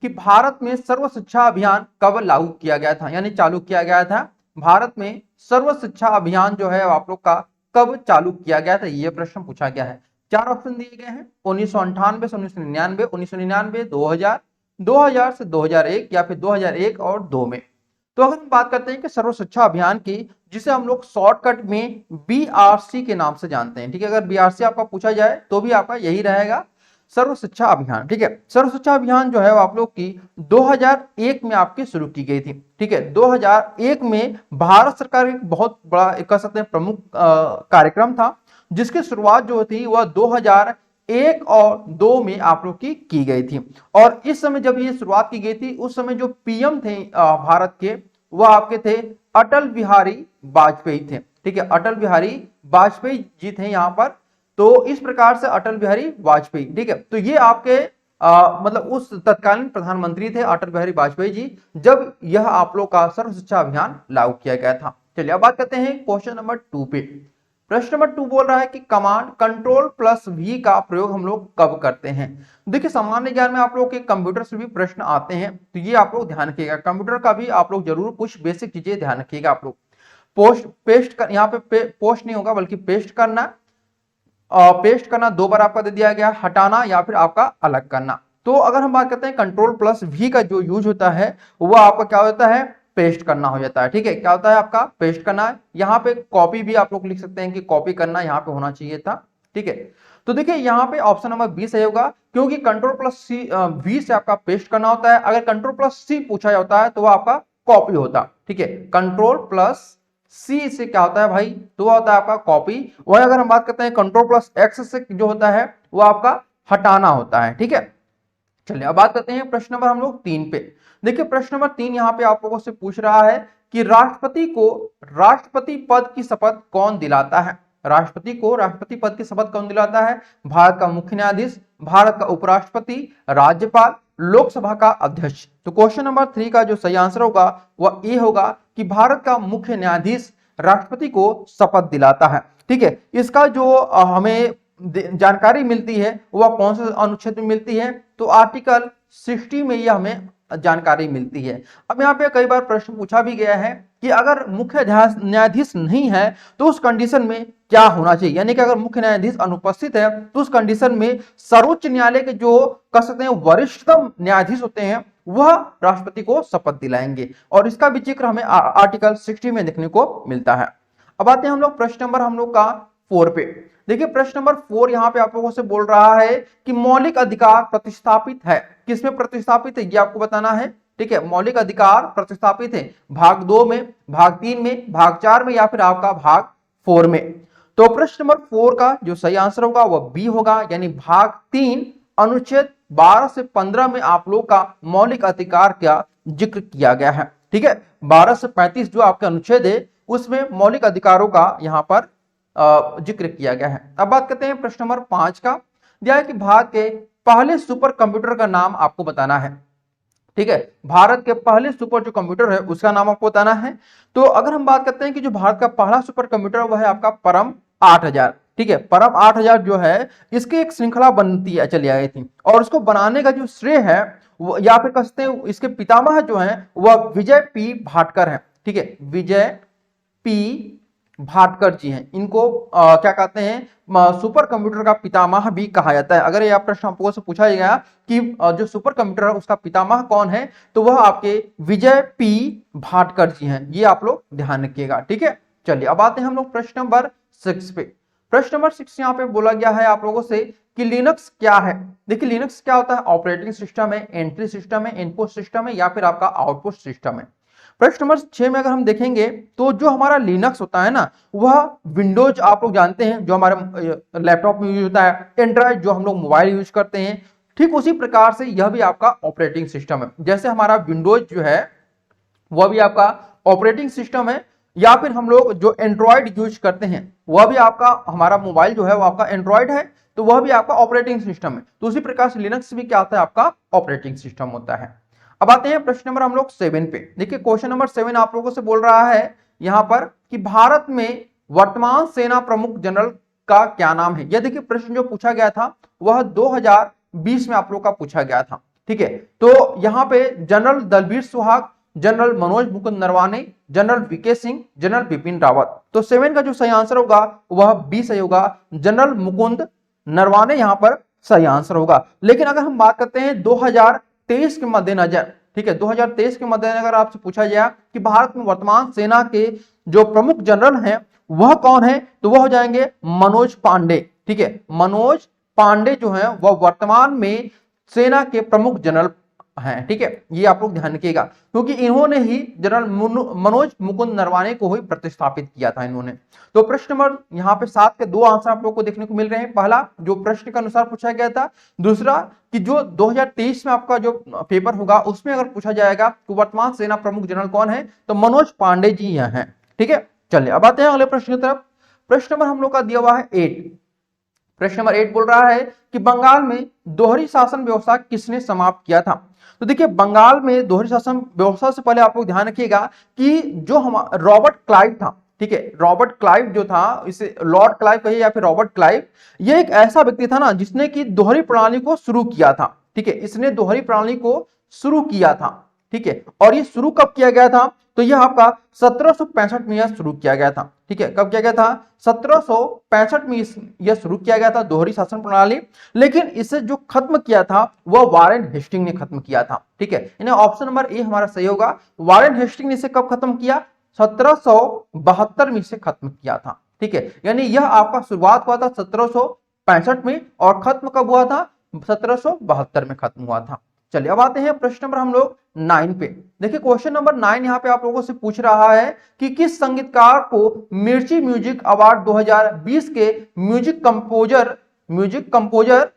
कि भारत में सर्व शिक्षा अभियान कब लागू किया गया था, यानी चालू किया गया था। भारत में सर्व शिक्षा अभियान जो है आप लोग का कब चालू किया गया था, ये प्रश्न पूछा गया है। चार ऑप्शन दिए गए हैं, 1998 से 1999, 1999, 2000, 2000 से 2001 या फिर 2001 और 2 में। तो अगर हम बात करते हैं कि सर्व शिक्षा अभियान की, जिसे हम लोग शॉर्टकट में बीआरसी के नाम से जानते हैं, ठीक है। अगर बीआरसी आपका पूछा जाए तो भी आपका यही रहेगा, सर्व शिक्षा अभियान, ठीक है। सर्व शिक्षा अभियान जो है वो आप लोग की 2001 में आपकी शुरू की गई थी, ठीक है। 2001 में भारत सरकार एक बहुत बड़ा कह सकते हैं प्रमुख कार्यक्रम था, जिसकी शुरुआत जो थी वह 2001 और 2 में आप लोग की गई थी। और इस समय जब ये शुरुआत की गई थी, उस समय जो पीएम थे भारत के, वह आपके थे अटल बिहारी वाजपेयी थे, ठीक है। अटल बिहारी वाजपेयी जी थे यहाँ पर। तो इस प्रकार से अटल बिहारी वाजपेयी, ठीक है। तो ये आपके मतलब उस तत्कालीन प्रधानमंत्री थे अटल बिहारी वाजपेयी जी, जब यह आप लोग का सर्व शिक्षा अभियान लागू किया गया था। चलिए अब बात करते हैं क्वेश्चन नंबर 2 पे। प्रश्न नंबर 2 बोल रहा है कि कमांड कंट्रोल प्लस वी का प्रयोग हम लोग कब करते हैं। देखिए सामान्य ज्ञान में आप लोग के कंप्यूटर से भी प्रश्न आते हैं, तो ये आप लोग ध्यान रखिएगा। कंप्यूटर का भी आप लोग जरूर कुछ बेसिक चीजें ध्यान रखिएगा। आप लोग पेस्ट कर, यहाँ पे पोस्ट नहीं होगा बल्कि पेस्ट करना, पेस्ट करना 2 बार आपका दे दिया गया, हटाना या फिर आपका अलग करना। तो अगर हम बात करते हैं कंट्रोल प्लस वी का जो यूज होता है, वो आपका क्या होता है, पेस्ट करना हो जाता है, ठीक है। क्या होता है आपका, पेस्ट करना है। यहाँ पे कॉपी भी आप लोग लिख सकते हैं कि कॉपी करना यहाँ पे होना चाहिए था, ठीक है। तो देखिए यहाँ पे ऑप्शन नंबर बी सही होगा, क्योंकि कंट्रोल प्लस सी वी से आपका पेस्ट करना होता है। अगर कंट्रोल प्लस सी पूछा जाता है तो वह आपका कॉपी होता, ठीक है। कंट्रोल प्लस सी से क्या होता है भाई, तो वह होता है आपका कॉपी। वही अगर हम बात करते हैं कंट्रोल प्लस एक्स से जो होता है वो आपका हटाना होता है, ठीक है। चलिए अब बात करते हैं प्रश्न नंबर हम लोग 3 पे। देखिए प्रश्न नंबर 3 यहाँ पे आप लोगों से पूछ रहा है कि राष्ट्रपति को राष्ट्रपति पद की शपथ कौन दिलाता है। राष्ट्रपति को राष्ट्रपति पद की शपथ कौन दिलाता है, भारत का मुख्य न्यायाधीश, भारत का उपराष्ट्रपति, राज्यपाल, लोकसभा का अध्यक्ष। तो क्वेश्चन नंबर 3 का जो सही आंसर होगा वह ए होगा कि भारत का मुख्य न्यायाधीश राष्ट्रपति को शपथ दिलाता है, ठीक है। इसका जो हमें जानकारी मिलती है वह कौन से अनुच्छेद में मिलती है, तो आर्टिकल 60 में यह हमें जानकारी मिलती है। अब यहाँ पे कई बार प्रश्न पूछा भी गया है कि अगर मुख्य न्यायाधीश नहीं है तो उस कंडीशन में क्या होना चाहिए, यानी कि अगर मुख्य न्यायाधीश अनुपस्थित है तो उस कंडीशन में सर्वोच्च न्यायालय के जो कह सकते हैं वरिष्ठतम न्यायाधीश होते हैं वह राष्ट्रपति को शपथ दिलाएंगे, और इसका भी जिक्र हमें आर्टिकल 60 में देखने को मिलता है। अब आते हैं हम लोग प्रश्न नंबर हम लोग का 4 पे। देखिए प्रश्न नंबर 4 यहाँ पे आप लोगों से बोल रहा है कि मौलिक अधिकार प्रतिस्थापित है, किसमें प्रतिस्थापित है ये आपको बताना है, ठीक है। मौलिक अधिकार प्रतिस्थापित है भाग 2 में, भाग 3 में, भाग 4 में या फिर आपका भाग 4 में। तो प्रश्न नंबर 4 का जो सही आंसर होगा वह बी होगा, यानी भाग 3 अनुच्छेद 12 से 15 में आप लोग का मौलिक अधिकार का जिक्र किया गया है, ठीक है। 12 से 35 जो आपका अनुच्छेद है उसमें मौलिक अधिकारों का यहाँ पर जिक्र किया गया है। अब बात करते हैं प्रश्न नंबर 5 का। दिया है कि भारत के पहले सुपर कंप्यूटर का नाम आपको बताना है, ठीक है। भारत के पहले सुपर जो कंप्यूटर है उसका नाम आपको बताना है। तो अगर हम बात करते हैं कि जो भारत का पहला सुपर कंप्यूटर वह है आपका परम 8000, ठीक है। परम 8000 जो है इसकी एक श्रृंखला बनती है चली आई थी, और उसको बनाने का जो श्रेय है या फिर कह सकते हैं इसके पितामह जो है वह विजय पी भाटकर है, ठीक है। विजय पी भाटकर जी हैं, इनको क्या कहते हैं सुपर कंप्यूटर का पितामह भी कहा जाता है। अगर यह प्रश्न आपको से पूछा गया कि जो सुपर कंप्यूटर है उसका पितामह कौन है, तो वह आपके विजय पी भाटकर जी हैं, ये आप लोग ध्यान रखिएगा, ठीक है। चलिए अब आते हैं हम लोग प्रश्न नंबर 6 पे। प्रश्न नंबर 6 यहाँ पे बोला गया है आप लोगों से कि लिनक्स क्या है। देखिए लिनक्स क्या होता है, ऑपरेटिंग सिस्टम है, एंट्री सिस्टम है, इनपुट सिस्टम है या फिर आपका आउटपुट सिस्टम है। प्रश्न नंबर 6 में अगर हम देखेंगे तो जो हमारा लिनक्स होता है ना वह विंडोज आप लोग जानते हैं जो हमारे लैपटॉप में यूज होता है, एंड्रॉइड जो हम लोग मोबाइल यूज करते हैं, ठीक उसी प्रकार से यह भी आपका ऑपरेटिंग सिस्टम है। जैसे हमारा विंडोज जो है वह भी आपका ऑपरेटिंग सिस्टम है, या फिर हम लोग जो एंड्रॉइड यूज करते हैं वह भी आपका हमारा मोबाइल जो है वह आपका एंड्रॉइड है, तो वह भी आपका ऑपरेटिंग सिस्टम है। तो उसी प्रकार से लिनक्स भी क्या होता है, आपका ऑपरेटिंग सिस्टम होता है। अब आते हैं प्रश्न नंबर हम लोग 7 पे। देखिए क्वेश्चन नंबर 7 आप लोगों से बोल रहा है यहां पर कि भारत में वर्तमान सेना प्रमुख जनरल का क्या नाम है। यह देखिए प्रश्न जो पूछा गया था वह 2020 में आप लोग का पूछा गया था, ठीक है। तो यहाँ पे general Dalbir Suhag, general Manoj Mukund Naravane, general VK Singh, general Bipin Rawat. तो 7 का जो सही आंसर होगा वह बी सही होगा, जनरल मुकुंद नरवाने यहाँ पर सही आंसर होगा। लेकिन अगर हम बात करते हैं 2023 के मद्देनजर, ठीक है, 2023 के मद्देनजर आपसे पूछा जाए कि भारत में वर्तमान सेना के जो प्रमुख जनरल हैं वह कौन है, तो वह हो जाएंगे मनोज पांडे। ठीक है, मनोज पांडे जो है वह वर्तमान में सेना के प्रमुख जनरल हैं। ठीक है, ये आप लोग ध्यान रखिएगा, क्योंकि इन्होंने ही जनरल मनोज मुकुंद नरवाने को ही प्रतिस्थापित किया था इन्होंने। तो प्रश्न नंबर यहाँ पे 7 के 2 आंसर आप लोग को देखने को मिल रहे हैं। पहला जो प्रश्न के अनुसार पूछा गया था, दूसरा कि जो 2023 में आपका जो पेपर होगा उसमें अगर पूछा जाएगा कि वर्तमान सेना प्रमुख जनरल कौन है, तो मनोज पांडे जी यह हैं। ठीक है, चलिए अब आते हैं अगले प्रश्न की तरफ। प्रश्न नंबर हम लोग का दिया हुआ है 8। प्रश्न नंबर 8 बोल रहा है कि बंगाल में दोहरी शासन व्यवस्था किसने समाप्त किया था। तो देखिए, बंगाल में दोहरी शासन व्यवस्था से पहले आप लोग ध्यान रखिएगा कि जो हम रॉबर्ट क्लाइव था, ठीक है, रॉबर्ट क्लाइव जो था, इसे लॉर्ड क्लाइव कहिए या फिर रॉबर्ट क्लाइव, ये एक ऐसा व्यक्ति था ना जिसने की दोहरी प्रणाली को शुरू किया था। ठीक है, इसने दोहरी प्रणाली को शुरू किया था। ठीक है, और ये शुरू कब किया गया था, तो यह आपका 1765 में यह शुरू किया गया था। ठीक है, कब किया गया था, 1765 में यह शुरू किया गया था दोहरी शासन प्रणाली। लेकिन इसे जो खत्म किया था वह वारेन हेस्टिंग ने खत्म किया था। ठीक है, इन्हें ऑप्शन नंबर ए हमारा सही होगा। वारेन हेस्टिंग ने इसे कब खत्म किया, 1772 में इसे खत्म किया था। ठीक है, यानी यह आपका शुरुआत हुआ था 1765 में और खत्म कब हुआ था, 1772 में खत्म हुआ था। चलिए अब आते हैं प्रश्न नंबर हम लोग 9 पे। देखिए, क्वेश्चन नंबर 9 यहाँ पे आप लोगों से पूछ रहा है कि किस संगीतकार को मिर्ची म्यूजिक अवार्ड 2020 के music composer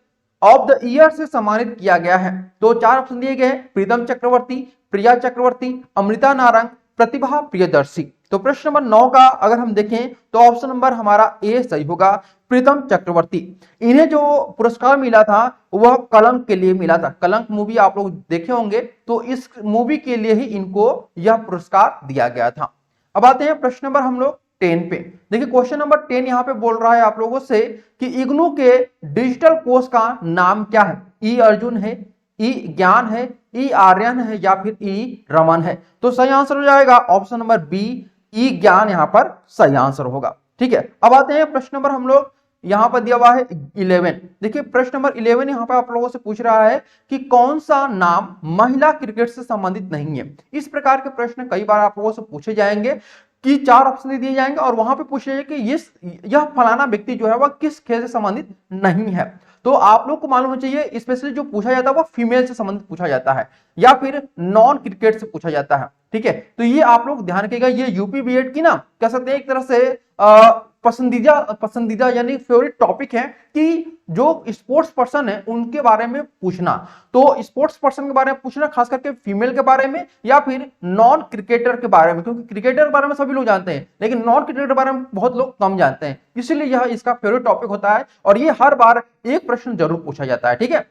of the year से सम्मानित किया गया है। तो 4 ऑप्शन दिए गए हैं, प्रीतम चक्रवर्ती, प्रिया चक्रवर्ती, अमृता नारंग, प्रतिभा प्रियदर्शी। तो प्रश्न नंबर 9 का अगर हम देखें तो ऑप्शन नंबर हमारा ए सही होगा, प्रीतम चक्रवर्ती। इन्हें जो पुरस्कार मिला था वह कलंक के लिए मिला था। कलंक मूवी आप लोग देखे होंगे, तो इस मूवी के लिए ही इनको यह पुरस्कार दिया गया था। अब आते हैं प्रश्न नंबर हम लोग 10 पे। देखिए, क्वेश्चन नंबर 10 यहाँ पे बोल रहा है आप लोगों से कि इग्नू के डिजिटल कोर्स का नाम क्या है। ई अर्जुन है, ई ज्ञान है, ई आर्यन है या फिर ई रमन है। तो सही आंसर हो जाएगा ऑप्शन नंबर बी, ई ज्ञान यहाँ पर सही आंसर होगा। ठीक है, अब आते हैं प्रश्न नंबर हम लोग यहां पर दिया हुआ है 11। देखिए, प्रश्न नंबर 11 यहां पर आप लोगों से पूछ रहा है कि कौन सा नाम महिला क्रिकेट से संबंधित नहीं है। इस प्रकार के प्रश्न कई बार आप लोगों से पूछे जाएंगे कि 4 ऑप्शन दिए जाएंगे और वहां पे पूछे जाएंगे कि यह फलाना व्यक्ति जो है वह किस खेल से संबंधित नहीं है। तो आप लोग को मालूम होना चाहिए, स्पेशली जो पूछा जाता है वह फीमेल से संबंधित पूछा जाता है या फिर नॉन क्रिकेट से पूछा जाता है। ठीक है, तो ये आप लोग ध्यान रखिएगा, ये यूपी बीएड की ना कह सकते हैं एक तरह से पसंदीदा यानी फेवरेट टॉपिक है कि जो स्पोर्ट्स पर्सन है उनके बारे में पूछना। तो स्पोर्ट्स पर्सन के बारे में पूछना, खास करके फीमेल के बारे में या फिर नॉन क्रिकेटर के बारे में, क्योंकि क्रिकेटर के बारे में सभी लोग जानते हैं लेकिन नॉन क्रिकेटर के बारे में बहुत लोग कम जानते हैं, इसीलिए यह इसका फेवरेट टॉपिक होता है और ये हर बार एक प्रश्न जरूर पूछा जाता है। ठीक है,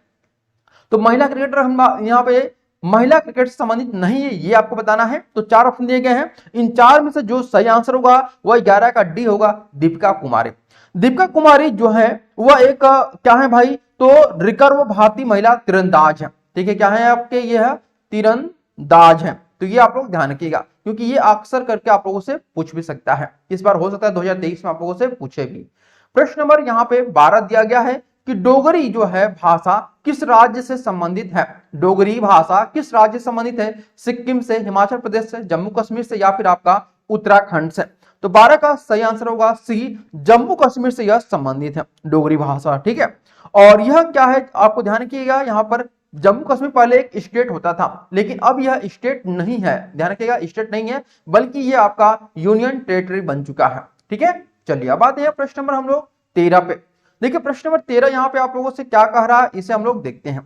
तो महिला क्रिकेटर हम यहाँ पे महिला क्रिकेट से संबंधित नहीं है ये आपको बताना है। तो 4 ऑप्शन दिए गए हैं, इन 4 में से जो सही आंसर होगा वह 11 का डी होगा, दीपिका कुमारी। दीपिका कुमारी जो है वह एक क्या है भाई, तो रिकर्व भारतीय महिला तीरंदाज है। ठीक है, क्या है आपके, ये है तीरंदाज है। तो ये आप लोग ध्यान रखिएगा क्योंकि ये अक्सर करके आप लोगों से पूछ भी सकता है, इस बार हो सकता है 2023 में आप लोगों से पूछे भी। प्रश्न नंबर यहाँ पे 12 दिया गया है कि डोगरी जो है भाषा किस राज्य से संबंधित है। डोगरी भाषा किस राज्य से संबंधित है, सिक्किम से, हिमाचल प्रदेश से, जम्मू कश्मीर से या फिर आपका उत्तराखंड से। तो 12 का सही आंसर होगा सी, जम्मू कश्मीर से यह संबंधित है डोगरी भाषा। ठीक है, और यह क्या है आपको ध्यान रखिएगा, यहाँ पर जम्मू कश्मीर पहले एक स्टेट होता था लेकिन अब यह स्टेट नहीं है, ध्यान रखिएगा स्टेट नहीं है बल्कि यह आपका यूनियन टेरिटरी बन चुका है। ठीक है, चलिए अब आते हैं प्रश्न नंबर हम लोग 13 पे। देखिए, प्रश्न नंबर 13 यहाँ पे आप लोगों से क्या कह रहा है इसे हम लोग देखते हैं।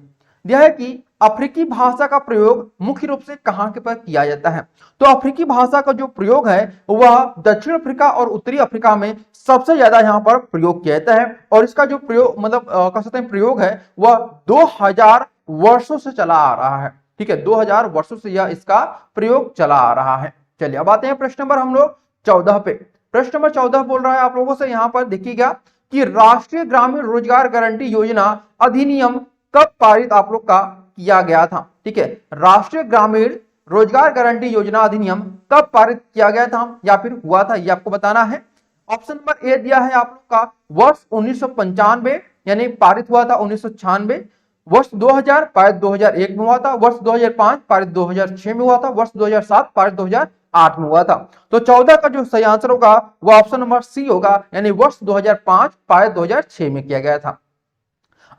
यह है कि अफ्रीकी भाषा का प्रयोग मुख्य रूप से कहां के पर किया जाता है। तो अफ्रीकी भाषा का जो प्रयोग है वह दक्षिण अफ्रीका और उत्तरी अफ्रीका में सबसे ज्यादा यहाँ पर प्रयोग किया जाता है और इसका जो प्रयोग मतलब कह सकते हैं प्रयोग है वह 2000 वर्षों से चला आ रहा है। ठीक है, 2000 वर्षों से यह इसका प्रयोग चला आ रहा है। चलिए अब आते हैं प्रश्न नंबर हम लोग 14 पे। प्रश्न नंबर 14 बोल रहा है आप लोगों से यहाँ पर देखिएगा कि राष्ट्रीय ग्रामीण रोजगार गारंटी योजना अधिनियम कब पारित आप लोग का किया गया था? ठीक है, राष्ट्रीय ग्रामीण रोजगार गारंटी योजना अधिनियम कब पारित किया गया था या फिर हुआ था, ये आपको बताना है। ऑप्शन नंबर ए दिया है आप लोग का वर्ष 1995 यानी पारित हुआ था 1996, वर्ष 2000 पारित 2001 में हुआ था, वर्ष 2005 पारित 2006 में हुआ था, वर्ष 2007 पारित 2008 में हुआ था। तो 14 का जो सही आंसर होगा वो ऑप्शन नंबर सी होगा, यानी वर्ष 2005 पारित 2006 में किया गया था।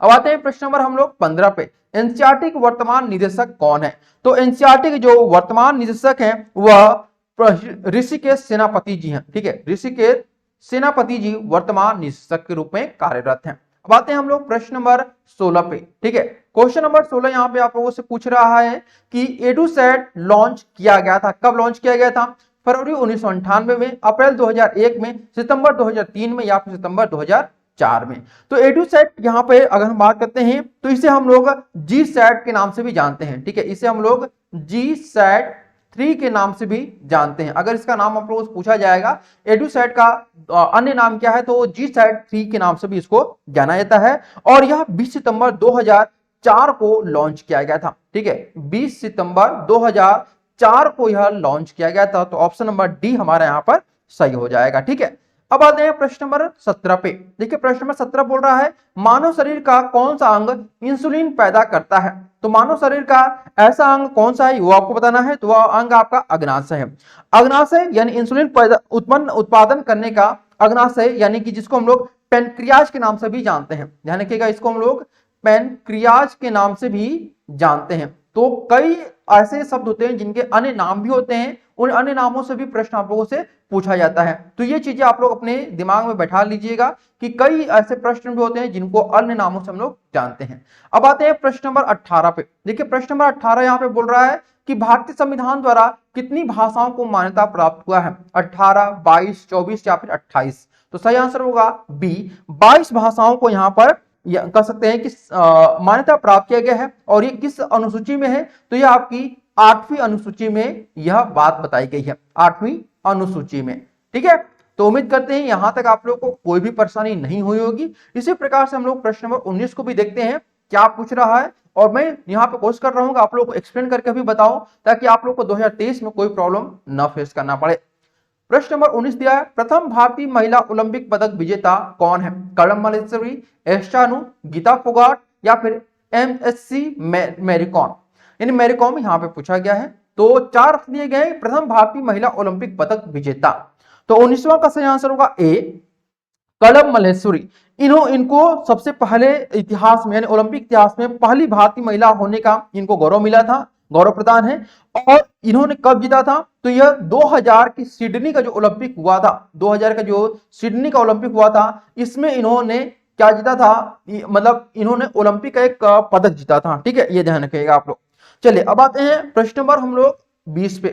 अब आते हैं प्रश्न नंबर हम लोग 15 पे, एनसीईआरटी के वर्तमान निदेशक कौन है? तो एनसीईआरटी के जो वर्तमान निदेशक हैं वह ऋषिकेश सेनापति जी हैं। ठीक है, ऋषिकेश सेनापति जी वर्तमान निदेशक के रूप में कार्यरत हैं। अब आते हैं हम लोग प्रश्न नंबर 16 पे। ठीक है, क्वेश्चन नंबर 16 यहाँ पे आप लोगों से पूछ रहा है कि एडुसेट लॉन्च किया गया था, कब लॉन्च किया गया था? फरवरी 1998 में, अप्रैल 2001 में, सितंबर 2003 में या फिर सितंबर 2004 में। तो एडुसेट यहाँ पे अगर हम बात करते हैं तो इसे हम लोग जी सैट के नाम से भी जानते हैं। ठीक है, इसे हम लोग जी सैट 3 के नाम से भी जानते हैं। अगर इसका नाम आप लोगों से पूछा जाएगा एडुसेट का अन्य नाम क्या है तो जी सैट 3 के नाम से भी इसको जाना जाता है। और यह 20 सितंबर 2004 को लॉन्च किया गया था। ठीक है, 20 सितंबर 2004 को यह लॉन्च किया गया था। तो ऑप्शन नंबर डी हमारा यहाँ पर सही हो जाएगा। ठीक है, अब आते हैं प्रश्न नंबर 17 पे। देखिए प्रश्न नंबर 17 बोल रहा है मानव शरीर का कौन सा अंग इंसुलिन पैदा करता है? तो मानव शरीर का ऐसा अंग कौन सा है वो आपको बताना है। तो वह अंग आपका अग्नाशय है। अग्नाशय यानी इंसुलिन उत्पादन करने का अग्नाशय, यानी कि जिसको हम लोग पेनक्रियाज के नाम से भी जानते हैं। ध्यान रखिएगा, इसको हम लोग पेनक्रियाज के नाम से भी जानते हैं। तो कई ऐसे शब्द होते हैं जिनके अन्य नाम भी होते हैं, उन अन्य नामों से भी प्रश्न आप लोगों से पूछा जाता है। तो ये चीजें आप लोग अपने दिमाग में बैठा लीजिएगा कि कई ऐसे प्रश्न भी होते हैं जिनको अन्य नामों से हम लोग जानते हैं। अब आते हैं प्रश्न नंबर 18 पे। देखिए प्रश्न नंबर 18 यहाँ पे बोल रहा है कि भारतीय संविधान द्वारा कितनी भाषाओं को मान्यता प्राप्त हुआ है? 18, 22, 24 या फिर 28? तो सही आंसर होगा बी, 22 भाषाओं को यहाँ पर कह सकते हैं कि मान्यता प्राप्त किया गया है। और ये किस अनुसूची में है? तो ये आपकी 8वीं अनुसूची में यह बात बताई गई है, 8वीं अनुसूची में। ठीक है, तो उम्मीद करते हैं यहां तक आप लोग को कोई भी परेशानी नहीं हुई होगी। इसी प्रकार से हम लोग प्रश्न नंबर 19 को भी देखते हैं क्या पूछ रहा है, और मैं यहाँ पे कोशिश कर रहा हूँ आप लोग को एक्सप्लेन करके भी बताऊं ताकि आप लोग को 2023 में कोई प्रॉब्लम न फेस करना पड़े। प्रश्न नंबर 19 दिया है प्रथम भारतीय महिला ओलंपिक पदक विजेता कौन है? कलम मल्लेश्वरी, एस्टानु, गीता फोगाट या फिर एमएससी मैरीकॉम, यानी मैरीकॉम यहाँ पे पूछा गया है। तो 4 ऑप्शन दिए गए प्रथम भारतीय महिला ओलंपिक पदक विजेता। तो 19वां का सही आंसर होगा ए, कलम मल्लेश्वरी। इनको सबसे पहले इतिहास में यानी ओलंपिक इतिहास में पहली भारतीय महिला होने का इनको गौरव मिला था, गौरव प्रदान है। और इन्होंने कब जीता था? तो यह 2000 की सिडनी का जो ओलंपिक हुआ था, 2000 का जो सिडनी का ओलंपिक हुआ था, इसमें इन्होंने क्या जीता था? मतलब इन्होंने ओलंपिक का एक पदक जीता था। ठीक है, ये ध्यान रखिएगा आप लोग। चलिए अब आते हैं प्रश्न नंबर हम लोग 20 पे।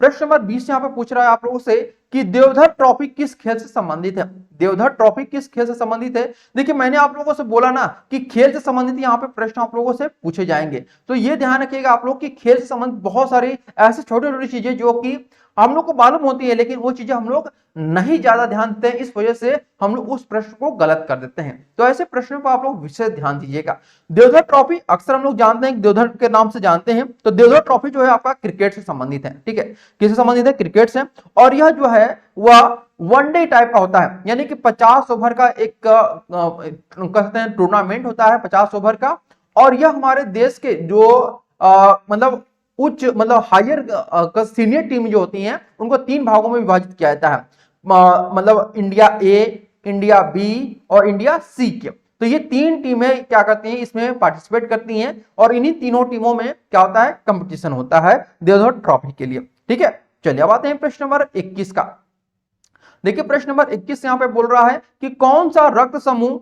प्रश्न नंबर 20 यहाँ पे पूछ रहा है आप लोगों से कि देवधर ट्रॉफी किस खेल से संबंधित है? देवधर ट्रॉफी किस खेल से संबंधित है? देखिए मैंने आप लोगों से बोला ना कि खेल से संबंधित यहाँ पे प्रश्न आप लोगों से पूछे जाएंगे। तो ये ध्यान रखिएगा आप लोग कि खेल से संबंधित बहुत सारी ऐसी छोटी छोटी चीजें जो कि हम लोग को मालूम होती है लेकिन वो चीजें हम लोग नहीं ज्यादा ध्यान देते हैं, इस वजह से हम लोग उस प्रश्न को गलत कर देते हैं। तो ऐसे प्रश्नों पर आप लोग विशेष ध्यान दीजिएगा। देवधर ट्रॉफी अक्सर हम लोग जानते हैं, देवधर के नाम से जानते हैं। तो देवधर ट्रॉफी जो है आपका क्रिकेट से संबंधित है। ठीक है, किससे संबंधित है? क्रिकेट से। और यह जो है वह वनडे टाइप का होता है, यानी कि 50 ओवर का एक कहते हैं टूर्नामेंट होता है, 50 ओवर का। और यह हमारे देश के जो मतलब उच्च मतलब हायर सीनियर टीम जो होती हैं उनको 3 भागों में विभाजित किया जाता है, मतलब इंडिया ए, इंडिया बी और इंडिया सी के। तो ये 3 टीमें क्या करती हैं, इसमें पार्टिसिपेट करती हैं और इन्हीं तीनों टीमों में क्या होता है? कंपटीशन होता है देवधर ट्रॉफी के लिए। ठीक है, चलिए अब आते हैं प्रश्न नंबर 21 का। देखिए प्रश्न नंबर 21 यहाँ पे बोल रहा है कि कौन सा रक्त समूह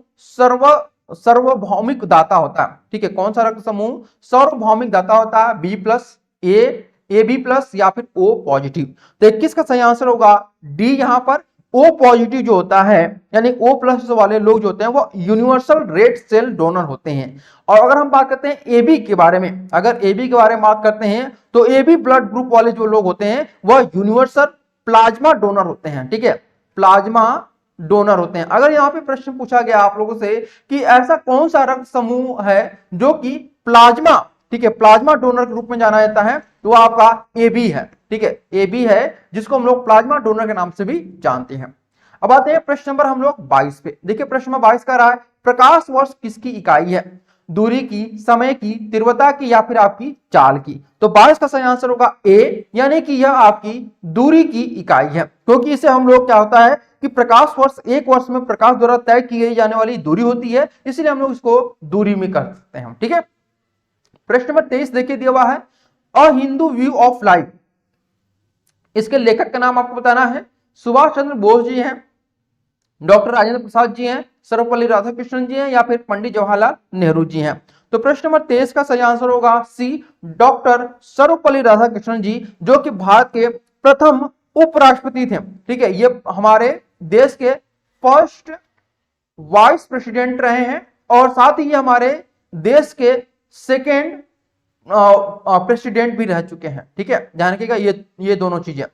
सार्वभौमिक दाता होता है? ठीक है, कौन सा रक्त समूह सार्वभौमिक दाता होता है? B plus, A B plus या फिर ओ पॉजिटिव? तो 21 का सही आंसर होगा डी। यहाँ पर ओ पॉजिटिव जो होता है यानी ओ प्लस वाले लोग जो होते हैं वो यूनिवर्सल रेड सेल डोनर होते हैं। और अगर हम बात करते हैं ए बी के बारे में, अगर ए बी के बारे में बात करते हैं तो ए बी ब्लड ग्रुप वाले जो लोग होते हैं वह यूनिवर्सल प्लाज्मा डोनर होते हैं। ठीक है, प्लाज्मा डोनर होते हैं। अगर यहाँ पे प्रश्न पूछा गया आप लोगों से कि ऐसा कौन सा रक्त समूह है जो कि प्लाज्मा ठीक है, प्लाज्मा डोनर के रूप में जाना जाता है, तो आपका ए बी है। ठीक है, ए बी है जिसको हम लोग प्लाज्मा डोनर के नाम से भी जानते हैं। अब आते हैं प्रश्न नंबर हम लोग 22 पे। देखिए प्रश्न नंबर 22 का रहा है प्रकाश वर्ष किसकी इकाई है? दूरी की, समय की, तीव्रता की या फिर आपकी चाल की। तो 22 का सही आंसर होगा ए, यानी कि यह आपकी दूरी की इकाई है, क्योंकि इसे हम लोग क्या होता है कि प्रकाश वर्ष, एक वर्ष में प्रकाश द्वारा तय की जाने वाली दूरी होती है, इसलिए हम लोग इसको दूरी में कर सकते हैं। ठीक है, प्रश्न नंबर 23 देखिए दिया हुआ है अ हिंदू व्यू ऑफ लाइफ। इसके लेखक का नाम आपको बताना है। सुभाष चंद्र बोस जी हैं, डॉक्टर राजेंद्र प्रसाद जी हैं, सर्वपल्ली राधाकृष्णन जी हैं या फिर पंडित जवाहरलाल नेहरू जी हैं। तो प्रश्न नंबर 23 का सही आंसर होगा सी, डॉक्टर सर्वपल्ली राधाकृष्णन जी, जो कि भारत के प्रथम उपराष्ट्रपति थे। ठीक है, ये हमारे देश के फर्स्ट वाइस प्रेसिडेंट रहे हैं और साथ ही ये हमारे देश के सेकेंड प्रेसिडेंट भी रह चुके हैं। ठीक है, ध्यान रखिएगा ये दोनों चीजें,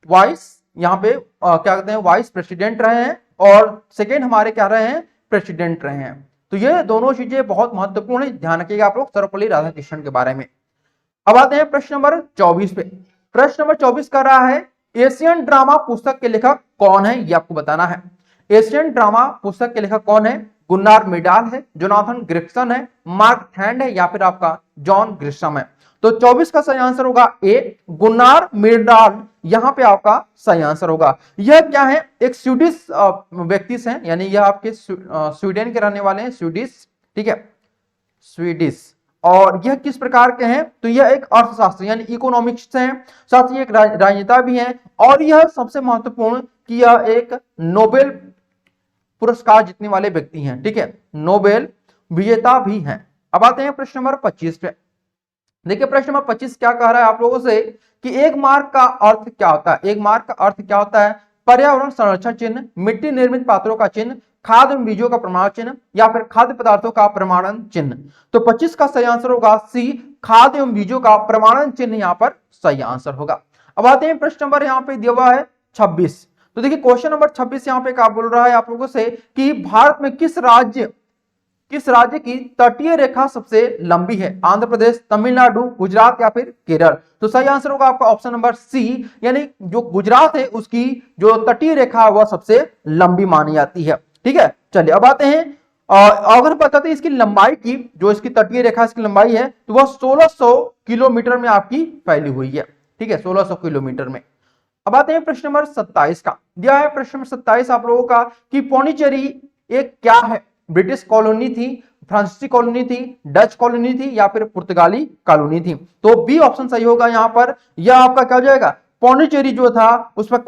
वाइस यहाँ पे क्या कहते हैं, वाइस प्रेसिडेंट रहे हैं और सेकेंड हमारे क्या रहे हैं, प्रेसिडेंट रहे हैं। तो ये दोनों चीजें बहुत महत्वपूर्ण है, ध्यान रखिएगा आप लोग सर्वपल्ली राधाकृष्णन के बारे में। अब आते हैं प्रश्न नंबर 24 पे। प्रश्न नंबर 24 का रहा है एशियन ड्रामा पुस्तक के लेखक कौन है, ये आपको बताना है। एशियन ड्रामा पुस्तक के लेखक कौन है? गुन्नार मिर्डाल है, जोनाथन ग्रिक्सन है, मार्क थैंड है या फिर आपका जॉन ग्रिशम है। तो 24 का सही आंसर होगा ए, गुन्नार मिर्डाल, यहां पे आपका सही आंसर होगा। यह क्या है, एक स्वीडिश व्यक्ति हैं, यानी यह आपके स्वीडन के रहने वाले हैं, स्वीडिश। ठीक है, स्वीडिश। और यह किस प्रकार के हैं, तो यह एक अर्थशास्त्र यानी इकोनॉमिक्स हैं, साथ ही एक राजनेता भी हैं, और यह सबसे महत्वपूर्ण कि यह एक नोबेल पुरस्कार जीतने वाले व्यक्ति हैं। ठीक है, नोबेल विजेता भी हैं। अब आते हैं प्रश्न नंबर 25 पे। देखिए प्रश्न नंबर 25 क्या कह रहा है आप लोगों से कि एक मार्क का अर्थ क्या होता है? एक मार्क का अर्थ क्या होता है? पर्यावरण संरक्षण चिन्ह, मिट्टी निर्मित पात्रों का चिन्ह, खाद्य एवं बीजों का प्रमाण चिन्ह या फिर खाद्य पदार्थों का प्रमाणन चिन्ह। तो 25 का सही आंसर होगा सी, खाद्य एवं बीजों का प्रमाणन चिन्ह यहाँ पर सही आंसर होगा। अब आते हैं प्रश्न नंबर यहाँ पे दिया हुआ है 26। तो देखिए क्वेश्चन नंबर 26 यहाँ पे क्या बोल रहा है आप लोगों से कि भारत में किस राज्य की तटीय रेखा सबसे लंबी है? आंध्र प्रदेश, तमिलनाडु, गुजरात या फिर केरल। तो सही आंसर होगा आपका ऑप्शन नंबर सी, यानी जो गुजरात है उसकी जो तटीय रेखा वह सबसे लंबी मानी जाती है। ठीक है, चलिए अब आते हैं अगर बताते हैं इसकी लंबाई की, जो इसकी तटीय रेखा इसकी लंबाई है तो वह 1600 किलोमीटर में आपकी फैली हुई है। ठीक है, 1600 किलोमीटर में। अब आते हैं प्रश्न नंबर 27 का। दिया है प्रश्न नंबर 27 आप लोगों का कि पौंडीचेरी एक क्या है? ब्रिटिश कॉलोनी थी, फ्रांसीसी कॉलोनी थी, डच कॉलोनी थी या फिर पुर्तगाली कॉलोनी थी। तो बी ऑप्शन सही होगा यहाँ पर। यह आपका क्या हो जाएगा, पौंडीचेरी जो था उस पर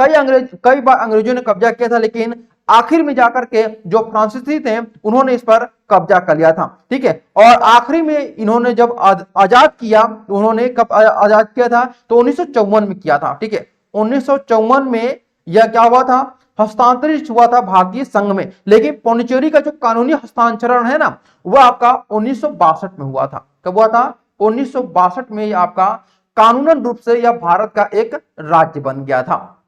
कई बार अंग्रेजों ने कब्जा किया था, लेकिन आखिर में जाकर के जो फ्रांसीसी थे उन्होंने इस पर कब्जा कर लिया था। ठीक है, और आखिरी में इन्होंने जब आजाद किया, उन्होंने कब आजाद किया था? तो 1954 में किया था। ठीक है, 1954 में यह क्या हुआ था, हस्तांतरित हुआ था भारतीय संघ में। लेकिन पौंडीचेरी का जो कानूनी हस्तांतरण है ना, वह आपका 1962 में हुआ था। कब हुआ था? 1962 में आपका कानूनन रूप से यह भारत का एक राज्य बन गया था।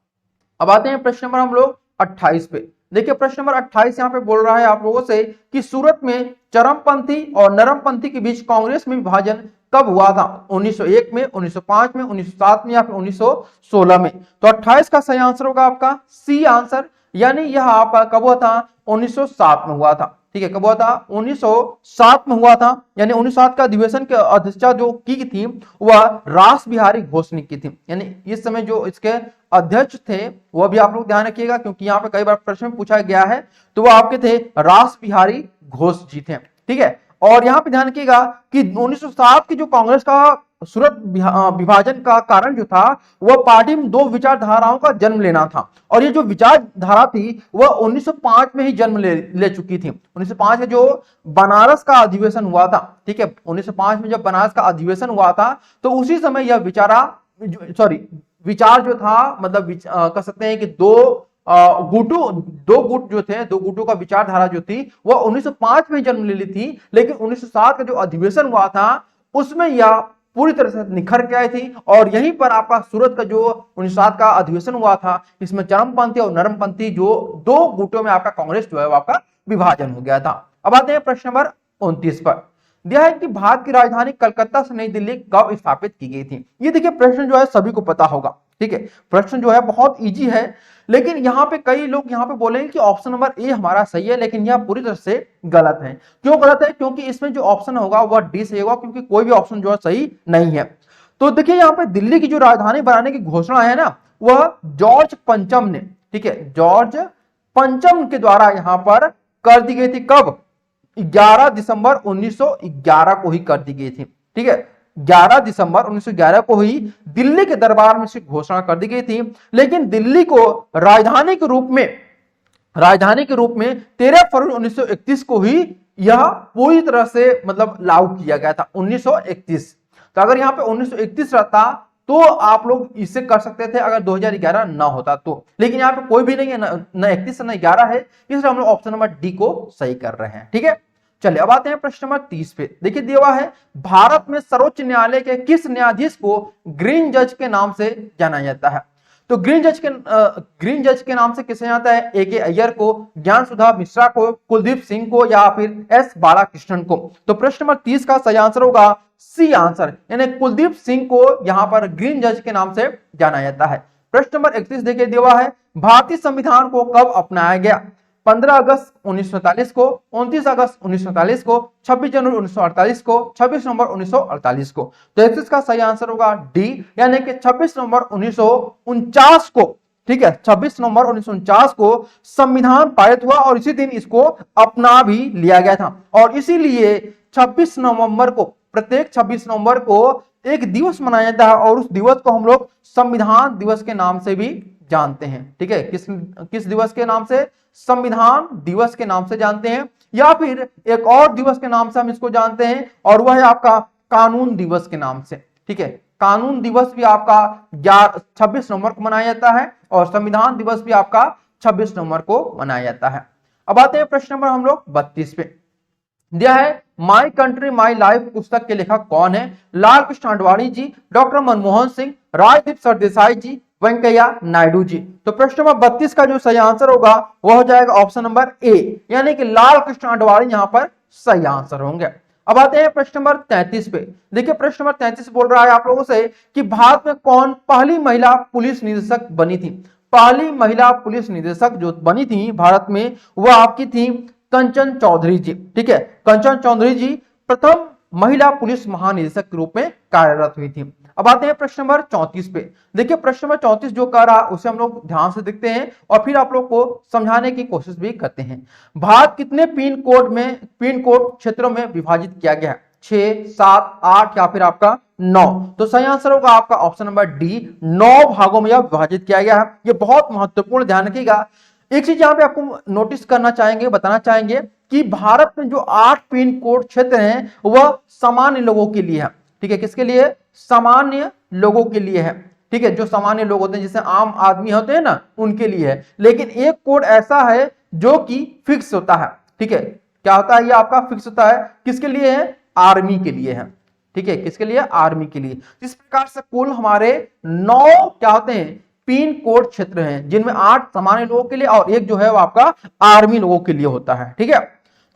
अब आते हैं प्रश्न नंबर हम लोग 28 पे। देखिए प्रश्न नंबर 28 यहाँ पे बोल रहा है आप लोगों से कि सूरत में चरमपंथी और नरमपंथी के बीच कांग्रेस में विभाजन कब हुआ था? 1901 में, 1905 में, 1907 में या फिर 1916 में। तो 28 का सही आंसर होगा आपका सी आंसर, यानी यह आपका कब हुआ था? 1907 में हुआ था। ठीक है, कब हुआ था? 1907 में हुआ था, यानी 1907 का अधिवेशन की अध्यक्षता जो की थी वह रास बिहारी घोष ने की थी। यानी इस समय जो इसके अध्यक्ष थे वह भी आप लोग ध्यान रखिएगा, क्योंकि यहाँ पे कई बार प्रश्न पूछा गया है, तो वह आपके थे रास बिहारी घोष जी थे। ठीक है, और यहाँ पे ध्यान रखिएगा कि 1907 की जो कांग्रेस का सूरत विभाजन का कारण जो था वह पार्टी में दो विचारधाराओं का जन्म लेना था, और ये जो विचारधारा थी वह 1905 में ही जन्म ले चुकी थी। 1905 में जो बनारस का अधिवेशन हुआ था, ठीक है, 1905 में जब बनारस का अधिवेशन हुआ था तो उसी समय यह विचार जो था, मतलब कह सकते हैं कि दो गुट जो थे, दो गुटों का विचारधारा जो थी वह 1905 में जन्म ले ली थी, लेकिन 1907 का जो अधिवेशन हुआ था उसमें यह पूरी तरह से निखर के आई थी। और यहीं पर आपका सूरत का जो 1907 का अधिवेशन हुआ था, इसमें चरमपंथी और नरमपंथी जो दो गुटों में आपका कांग्रेस जो है वो आपका विभाजन हो गया था। अब आते हैं प्रश्न नंबर 29 पर। दिया है कि भारत की राजधानी कलकत्ता से नई दिल्ली कब स्थापित की गई थी। ये देखिए प्रश्न जो है सभी को पता होगा, ठीक है, प्रश्न जो है बहुत इजी है, लेकिन यहाँ पे कई लोग यहाँ पे बोलेंगे कि ऑप्शन नंबर ए हमारा सही है, लेकिन यह पूरी तरह से गलत है। क्यों गलत है? क्योंकि इसमें जो ऑप्शन होगा वह डी सही होगा, क्योंकि कोई भी ऑप्शन जो है सही नहीं है। तो देखिए यहाँ पे दिल्ली की जो राजधानी बनाने की घोषणा है ना, वह जॉर्ज पंचम ने, ठीक है, जॉर्ज पंचम के द्वारा यहां पर कर दी गई थी। कब? 11 दिसंबर 1911 को ही कर दी गई थी, ठीक है, 11 दिसंबर 1911 को ही दिल्ली के दरबार में इसकी घोषणा कर दी गई थी। लेकिन दिल्ली को राजधानी के रूप में 13 फरवरी 1931 को ही यह पूरी तरह से मतलब लागू किया गया था, 1931। तो अगर यहाँ पे 1931 रहता तो आप लोग इसे कर सकते थे अगर 2011 ना होता तो, लेकिन यहाँ पे कोई भी नहीं है, ना 31 ना 11 है, इसलिए हम लोग ऑप्शन नंबर डी को सही कर रहे हैं, ठीक है। चलिए अब आते हैं प्रश्न नंबर 30 पे। देखिए दिया हुआ है भारत में सर्वोच्च न्यायालय के किस न्यायाधीश को ग्रीन जज के नाम से जाना जाता है? तो ग्रीन जज के नाम से किसे जाता है? ए के अय्यर को, ज्ञान सुधा मिश्रा को, कुलदीप सिंह को, या फिर एस बालाकृष्णन को। तो प्रश्न नंबर 30 का सही आंसर होगा सी आंसर, यानी कुलदीप सिंह को यहां पर ग्रीन जज के नाम से जाना जाता है। प्रश्न नंबर 31 देखिए दिया हुआ है भारतीय संविधान को कब अपनाया गया? 15 अगस्त 1947 को, 29 अगस्त 1947 को, 26 जनवरी 1948 को, 26 नवंबर 1948 को। तो इसका सही आंसर होगा डी, यानी कि 26 नवंबर 1949 को, ठीक है, 26 नवंबर 1949 को संविधान पारित हुआ और इसी दिन इसको अपना भी लिया गया था। और इसीलिए 26 नवंबर को, प्रत्येक 26 नवंबर को एक दिवस मनाया जाता है और उस दिवस को हम लोग संविधान दिवस के नाम से भी जानते हैं, ठीक है। किस दिवस के नाम से? संविधान दिवस के नाम से जानते हैं, या फिर एक और दिवस के नाम से हम इसको जानते हैं और वह है आपका कानून दिवस के नाम से, ठीक है। कानून दिवस भी आपका 26 नवंबर को मनाया जाता है और संविधान दिवस भी आपका 26 नवंबर को मनाया जाता है। अब आते हैं प्रश्न नंबर हम लोग 32 पे। दिया है माई कंट्री माई लाइफ पुस्तक के लेखक कौन है? लाल कृष्ण आडवाणी जी, डॉक्टर मनमोहन सिंह, राजदीप सरदेसाई जी, वेंकैया नायडू जी। तो प्रश्न नंबर 32 का जो सही आंसर होगा वह हो जाएगा ऑप्शन नंबर ए, यानी कि लाल कृष्ण आडवाणी यहां पर सही आंसर होंगे। अब आते हैं प्रश्न नंबर 33 पे। देखिए प्रश्न नंबर 33 बोल रहा है आप लोगों से कि भारत में कौन पहली महिला पुलिस निदेशक बनी थी? पहली महिला पुलिस निदेशक जो बनी थी भारत में वह आपकी थी कंचन चौधरी जी, ठीक है। कंचन चौधरी जी प्रथम महिला पुलिस महानिदेशक के रूप में कार्यरत हुई थी। अब आते हैं प्रश्न नंबर 34 पे। देखिए प्रश्न नंबर 34 जो कर रहा उसे हम लोग ध्यान से देखते हैं और फिर आप लोग को समझाने की कोशिश भी करते हैं। भारत कितने पिन कोड क्षेत्रों में विभाजित किया गया है? 6, 7, 8 या फिर आपका 9। तो सही आंसर होगा आपका ऑप्शन नंबर डी, 9 भागों में यह विभाजित किया गया है। यह बहुत महत्वपूर्ण, ध्यान रखिएगा। एक चीज यहां पे आपको नोटिस करना चाहेंगे, बताना चाहेंगे कि भारत में जो 8 पिन कोड क्षेत्र हैं वह सामान्य लोगों के लिए है, ठीक है। किसके लिए? सामान्य लोगों के लिए है, ठीक है। जो सामान्य लोग होते हैं जैसे आम आदमी होते हैं ना, उनके लिए है। लेकिन एक कोड ऐसा है जो कि फिक्स होता है, ठीक है। क्या होता है? ये आपका फिक्स होता है। किसके लिए है? आर्मी के लिए है, ठीक है। किसके लिए? आर्मी के लिए। इस प्रकार से कुल हमारे 9 क्या होते हैं? पिन कोड क्षेत्र हैं, जिनमें 8 सामान्य लोगों के लिए और एक जो है वो आपका आर्मी लोगों के लिए होता है, ठीक है।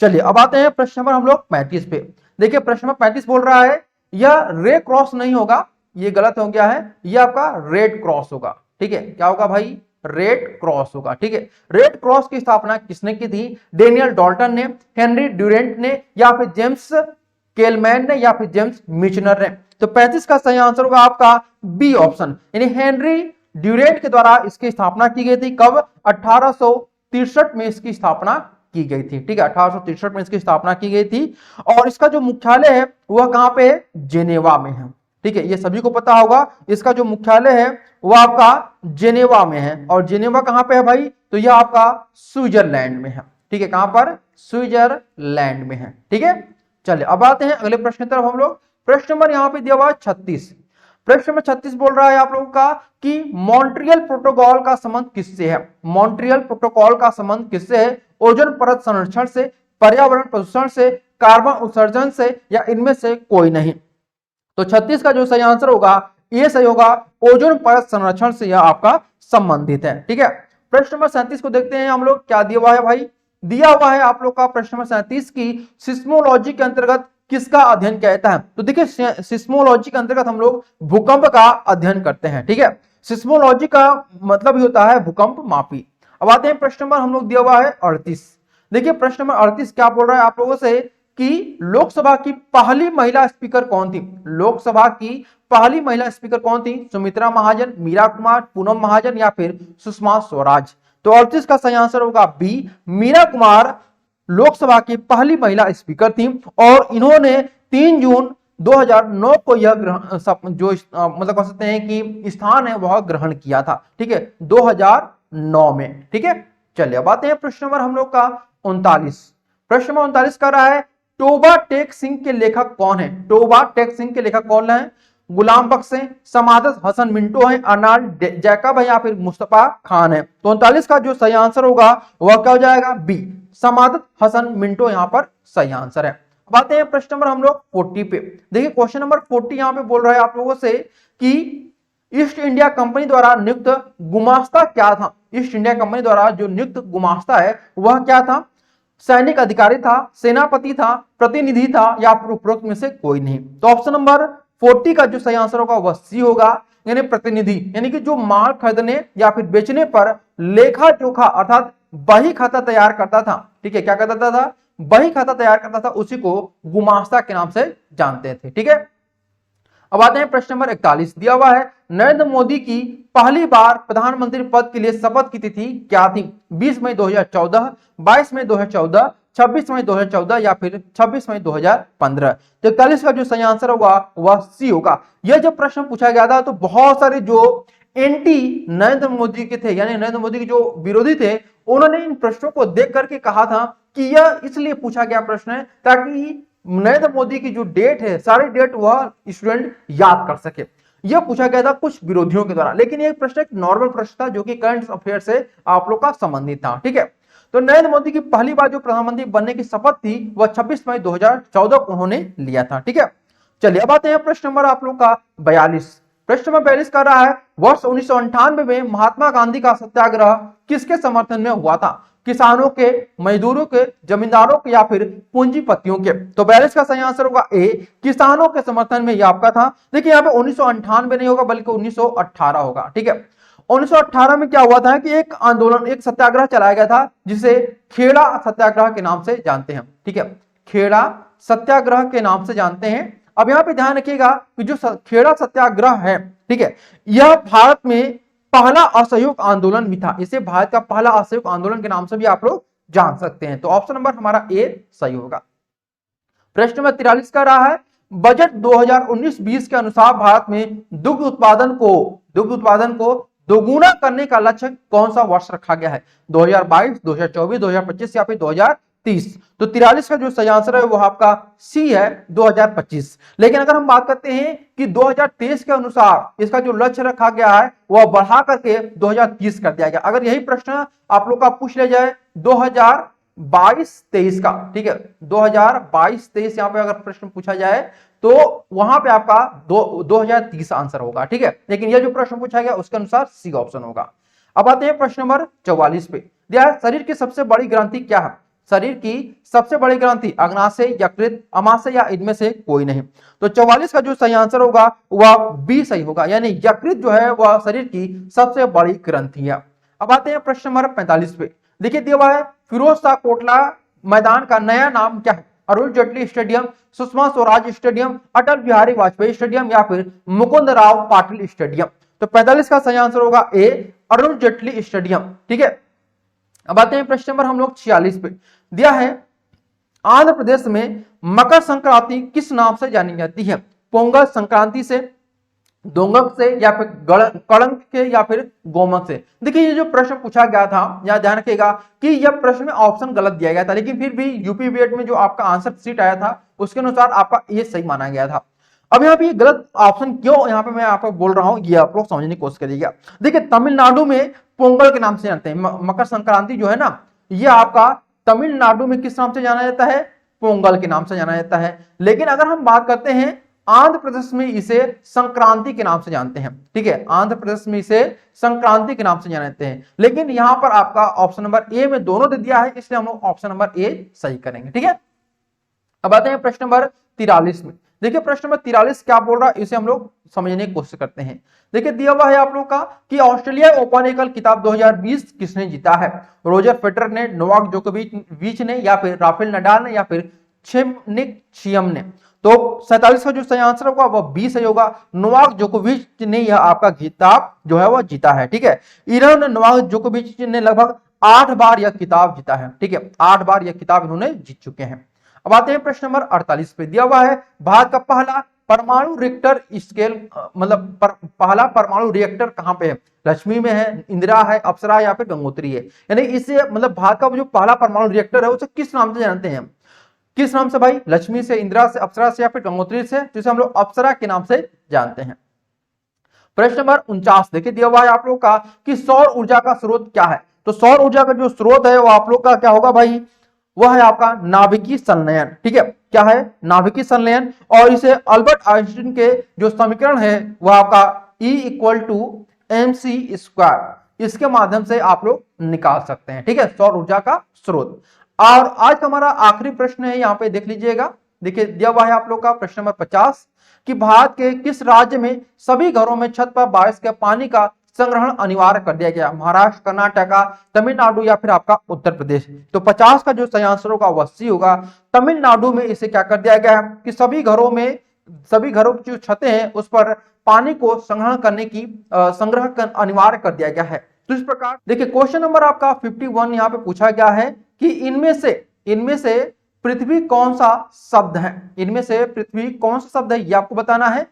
चलिए अब आते हैं प्रश्न नंबर हम लोग 35 पे। देखिए प्रश्न नंबर 35 बोल रहा है यह रे क्रॉस नहीं होगा, ये गलत हो गया है, यह आपका रेड क्रॉस होगा, ठीक है। क्या होगा भाई? रेड क्रॉस होगा, ठीक है। रेड क्रॉस की स्थापना किसने की थी? डेनियल डॉल्टन ने, हेनरी ड्यूरेंट ने, या फिर जेम्स केलमैन ने, या फिर जेम्स मिचनर ने। तो 35 का सही आंसर होगा आपका बी ऑप्शन, यानी हेनरी ड्यूरेंट के द्वारा इसकी स्थापना की गई थी। कब? 1863 में इसकी स्थापना की गई थी, ठीक है। 1863 में इसकी स्थापना की गई थी और इसका जो मुख्यालय है वह कहां पे है? जेनेवा में है, ठीक है। ये सभी को पता होगा। इसका जो मुख्यालय है वह आपका जेनेवा में है। और जेनेवा कहां पे है भाई? तो यह आपका स्विट्जरलैंड में है, ठीक है। कहां पर? स्विट्जरलैंड में है, ठीक है। चलिए अब आते हैं अगले प्रश्न की तरफ हम लोग। प्रश्न नंबर यहां पे दिया हुआ है 36। प्रश्न नंबर 36 बोल रहा है आप लोगों का कि मॉन्ट्रियल प्रोटोकॉल का संबंध किससे है? मॉन्ट्रियल प्रोटोकॉल का संबंध किससे है? ओजोन परत संरक्षण से, पर्यावरण प्रदूषण से, कार्बन उत्सर्जन से, या इनमें से कोई नहीं। तो 36 का जो सही आंसर होगा ये सही होगा, ओजोन परत संरक्षण से यह आपका संबंधित है, ठीक है। प्रश्न नंबर 37 को देखते हैं हम लोग। क्या दिया हुआ है भाई? दिया हुआ है आप लोग का प्रश्न नंबर 37 की सिस्मोलॉजी के अंतर्गत किसका अध्ययन किया जाता है? तो देखिए सिस्मोलॉजी के अंतर्गत हम लोग भूकंप का अध्ययन करते हैं। ठीक है, सिस्मोलॉजी का मतलब ही होता है भूकंप मापी। अब आते हैं प्रश्न नंबर हम लोग दिया हुआ है 38। देखिए प्रश्न नंबर 38 क्या बोल रहा है आप लोगों से कि लोकसभा की पहली महिला स्पीकर कौन थी? लोकसभा की पहली महिला स्पीकर कौन थी? सुमित्रा महाजन, मीरा कुमार, पूनम महाजन या फिर सुषमा स्वराज? तो 38 का सही आंसर होगा बी, मीरा कुमार लोकसभा की पहली महिला स्पीकर थी और इन्होंने 3 जून 2009 को यह जो मतलब कह सकते हैं कि स्थान है वह ग्रहण किया था। ठीक है, 2009 में। ठीक है, चलिए अब आते हैं प्रश्न नंबर हम लोग का 39। प्रश्न नंबर 39 कर रहा है टोबा टेक सिंह के लेखक कौन है? टोबा टेक सिंह के लेखक कौन है? गुलाम बख्श है, समादत हसन मिंटो है, अर्नाल्ड जैकब है या फिर मुस्तफा खान है? तो 39 का जो सही आंसर होगा वह क्या हो जाएगा? बी, समादत हसन मिंटो यहां पर सही आंसर है। अब आते हैं प्रश्न नंबर हम लोग 40 पे। देखिए क्वेश्चन नंबर 40 यहां पे बोल रहा है आप लोगों से कि ईस्ट इंडिया कंपनी द्वारा नियुक्त गुमास्ता क्या था? ईस्ट इंडिया कंपनी द्वारा जो नियुक्त गुमास्ता है वह क्या था? सैनिक अधिकारी था, सेनापति था, प्रतिनिधि था या उपरोक्त में से कोई नहीं? तो ऑप्शन नंबर 40 का जो सही आंसर होगा वह सी होगा, यानी प्रतिनिधि, यानी कि जो माल खरीदने या फिर बेचने पर लेखा जोखा अर्थात बही खाता तैयार करता था। ठीक है, क्या करता था? बही खाता तैयार करता था, उसी को गुमास्ता के नाम से जानते थे। ठीक है, अब आते हैं प्रश्न नंबर 41 दिया हुआ है नरेंद्र मोदी की पहली बार प्रधानमंत्री पद के लिए शपथ की तिथि क्या थी? 20 मई 2014, 22 मई 2014, 26 मई 2014 या फिर 26 मई 2015? तो 41 का जो सही आंसर होगा वह सी होगा। यह जब प्रश्न पूछा गया था तो बहुत सारे जो एंटी नरेंद्र मोदी के थे, यानी नरेंद्र मोदी के जो विरोधी थे, उन्होंने इन प्रश्नों को देख करके कहा था कि यह इसलिए पूछा गया प्रश्न है ताकि नरेंद्र मोदी की जो डेट है सारी डेट वह स्टूडेंट याद कर सके। यह पूछा गया था कुछ विरोधियों के द्वारा, लेकिन यह प्रश्न एक नॉर्मल प्रश्न था जो कि करंट अफेयर से आप लोग का संबंधित था। ठीक है, तो नरेंद्र मोदी की पहली बार जो प्रधानमंत्री बनने की शपथ थी वह 26 मई 2014 को उन्होंने लिया था। ठीक है, चलिए अब आते हैं प्रश्न नंबर आप लोग का 42। प्रश्न नंबर 42 कर रहा है वर्ष 1998 में महात्मा गांधी का सत्याग्रह किसके समर्थन में हुआ था? किसानों के, मजदूरों के, जमींदारों के या फिर पूंजीपतियों के? तो 42 का सही आंसर होगा ए, किसानों के समर्थन में यह आपका था। देखिए यहाँ पे 1998 नहीं होगा बल्कि 1918 होगा। ठीक है, 1918 में क्या हुआ था कि एक आंदोलन, एक सत्याग्रह चलाया गया था जिसे खेड़ा सत्याग्रह के नाम से जानते हैं। ठीक है, खेड़ा सत्याग्रह के नाम से जानते हैं। अब यहाँ पे ध्यान रखिएगा कि जो खेड़ा सत्याग्रह है, ठीक है, यह भारत में पहला असहयोग आंदोलन भी था। इसे भारत का पहला असहयोग आंदोलन के नाम से भी आप लोग जान सकते हैं। तो ऑप्शन नंबर हमारा ए सही होगा। प्रश्न नंबर 43 का रहा है बजट 2019-20 के अनुसार भारत में दुग्ध उत्पादन को दोगुना करने का लक्ष्य कौन सा वर्ष रखा गया है? 2022, 2024, 2025 या फिर 2030? तो 43 का जो सही आंसर है वो आपका सी है, 2025। लेकिन अगर हम बात करते हैं कि 2023 के अनुसार इसका जो लक्ष्य रखा गया है वह बढ़ा करके 2030 कर दिया गया। अगर यही प्रश्न आप लोग का पूछ लिया जाए 2022-23 का, ठीक है, 2022-23 यहां पे अगर प्रश्न पूछा जाए तो वहां पे आपका 2030 आंसर होगा। ठीक है, लेकिन यह जो प्रश्न पूछा गया उसके अनुसार सी ऑप्शन होगा। अब आते हैं प्रश्न नंबर 44 पे। शरीर की सबसे बड़ी ग्रंथि क्या है? शरीर की सबसे बड़ी ग्रंथि अग्नाशय, यकृत, अमाशय या इनमें से कोई नहीं? तो 44 का जो सही आंसर होगा वह बी सही होगा, यानी यकृत जो है वह शरीर की सबसे बड़ी ग्रंथि है। अब आते हैं प्रश्न नंबर 45 पे। देखिए दिया हुआ है फिरोज शाह कोटला मैदान का नया नाम क्या है? Arun Jaitley stadium, Sushma Swaraj stadium, Atal Bihari Vajpayee stadium या फिर मुकुंद राव पाटिल स्टेडियम? तो 45 का सही आंसर होगा ए, अरुण जेटली स्टेडियम। ठीक है, अब आते हैं प्रश्न नंबर हम लोग 46 पे। दिया है आंध्र प्रदेश में मकर संक्रांति किस नाम से जानी जाती है? पोंगल संक्रांति से, दोंगक से या फिर कड़ंक के या फिर गोमक से? देखिए ये जो प्रश्न पूछा गया था यहां ध्यान रखिएगा कि यह प्रश्न में ऑप्शन गलत दिया गया था, लेकिन फिर भी यूपी बीएड में जो आपका आंसर सीट आया था उसके अनुसार आपका ये सही माना गया था। अब यहाँ पे गलत ऑप्शन क्यों यहाँ पे मैं आपको बोल रहा हूं ये आप लोग समझने की कोशिश करिएगा। देखिए तमिलनाडु में पोंगल के नाम से जानते हैं, मकर संक्रांति जो है ना ये आपका तमिलनाडु में किस नाम से जाना जाता है? पोंगल के नाम से जाना जाता है। लेकिन अगर हम बात करते हैं आंध्र प्रदेश में इसे संक्रांति के नाम से जानते हैं। ठीक है, आंध्र प्रदेश में इसे संक्रांति के नाम से जानते हैं। लेकिन यहां पर आपका ऑप्शन नंबर ए में दोनों दे दिया है, इसलिए हम लोग ऑप्शन नंबर ए सही करेंगे। ठीक है, अब आते हैं प्रश्न नंबर 43 में। देखिए प्रश्न नंबर 43 क्या बोल रहा है, इसे हम लोग समझने की कोशिश करते हैं। देखिए दिया हुआ है आप लोग का कि ऑस्ट्रेलिया ओपन एकल खिताब 2020 किसने जीता है? रोजर फेडरर ने, नोवाक जोकोविच ने, या फिर राफेल नडाल ने, या फिर छिमनिक छियम ने। तो 47 का जो सही आंसर होगा वह 20 सही होगा। नोवाक जोकोविच ने यह आपका खिताब जो है वह जीता है। ठीक है, इन्होंने, नोवाक जोकोविच ने लगभग 8 बार यह खिताब जीता है। ठीक है, 8 बार यह खिताब इन्होंने जीत चुके हैं। अब आते हैं प्रश्न नंबर 48 पे। दिया हुआ है भारत का पहला परमाणु रिएक्टर स्केल मतलब पहला परमाणु रिएक्टर कहां पे है? लक्ष्मी में है, इंदिरा है, अप्सरा या फिर गंगोत्री है। यानी इसे मतलब भारत का जो पहला परमाणु रिएक्टर है उसे किस नाम से जानते हैं? किस नाम से भाई? लक्ष्मी से, इंदिरा से, अप्सरा से या फिर गंगोत्री से? जिसे हम लोग अप्सरा के नाम से जानते हैं। प्रश्न नंबर 49 देखिए दिया हुआ है आप लोग का कि सौर ऊर्जा का स्रोत क्या है? तो सौर ऊर्जा का जो स्रोत है वो आप लोग का क्या होगा भाई? वह है आपका नाभिकीय संलयन। ठीक है, क्या है? नाभिकीय संलयन। और इसे अल्बर्ट आइंस्टीन के जो समीकरण है वह आपका E = mc², इसके माध्यम से आप लोग निकाल सकते हैं। ठीक है, सौर ऊर्जा का स्रोत। और आज का हमारा आखिरी प्रश्न है, यहां पे देख लीजिएगा। देखिए दिया हुआ है आप लोग का प्रश्न नंबर 50 कि भारत के किस राज्य में सभी घरों में छत पर बारिश के पानी का संग्रहण अनिवार्य कर दिया गया? महाराष्ट्र, कर्नाटका, तमिलनाडु या फिर आपका उत्तर प्रदेश? तो 50 का जो सही आंसर होगा वह सी होगा। तमिलनाडु में इसे क्या कर दिया गया है कि सभी घरों की जो छतें हैं उस पर पानी को संग्रह अनिवार्य कर दिया गया है। तो इस प्रकार देखिए क्वेश्चन नंबर आपका 51 यहाँ पे पूछा गया है कि इनमें से पृथ्वी कौन सा शब्द है? इनमें से पृथ्वी कौन सा शब्द है ये आपको बताना है।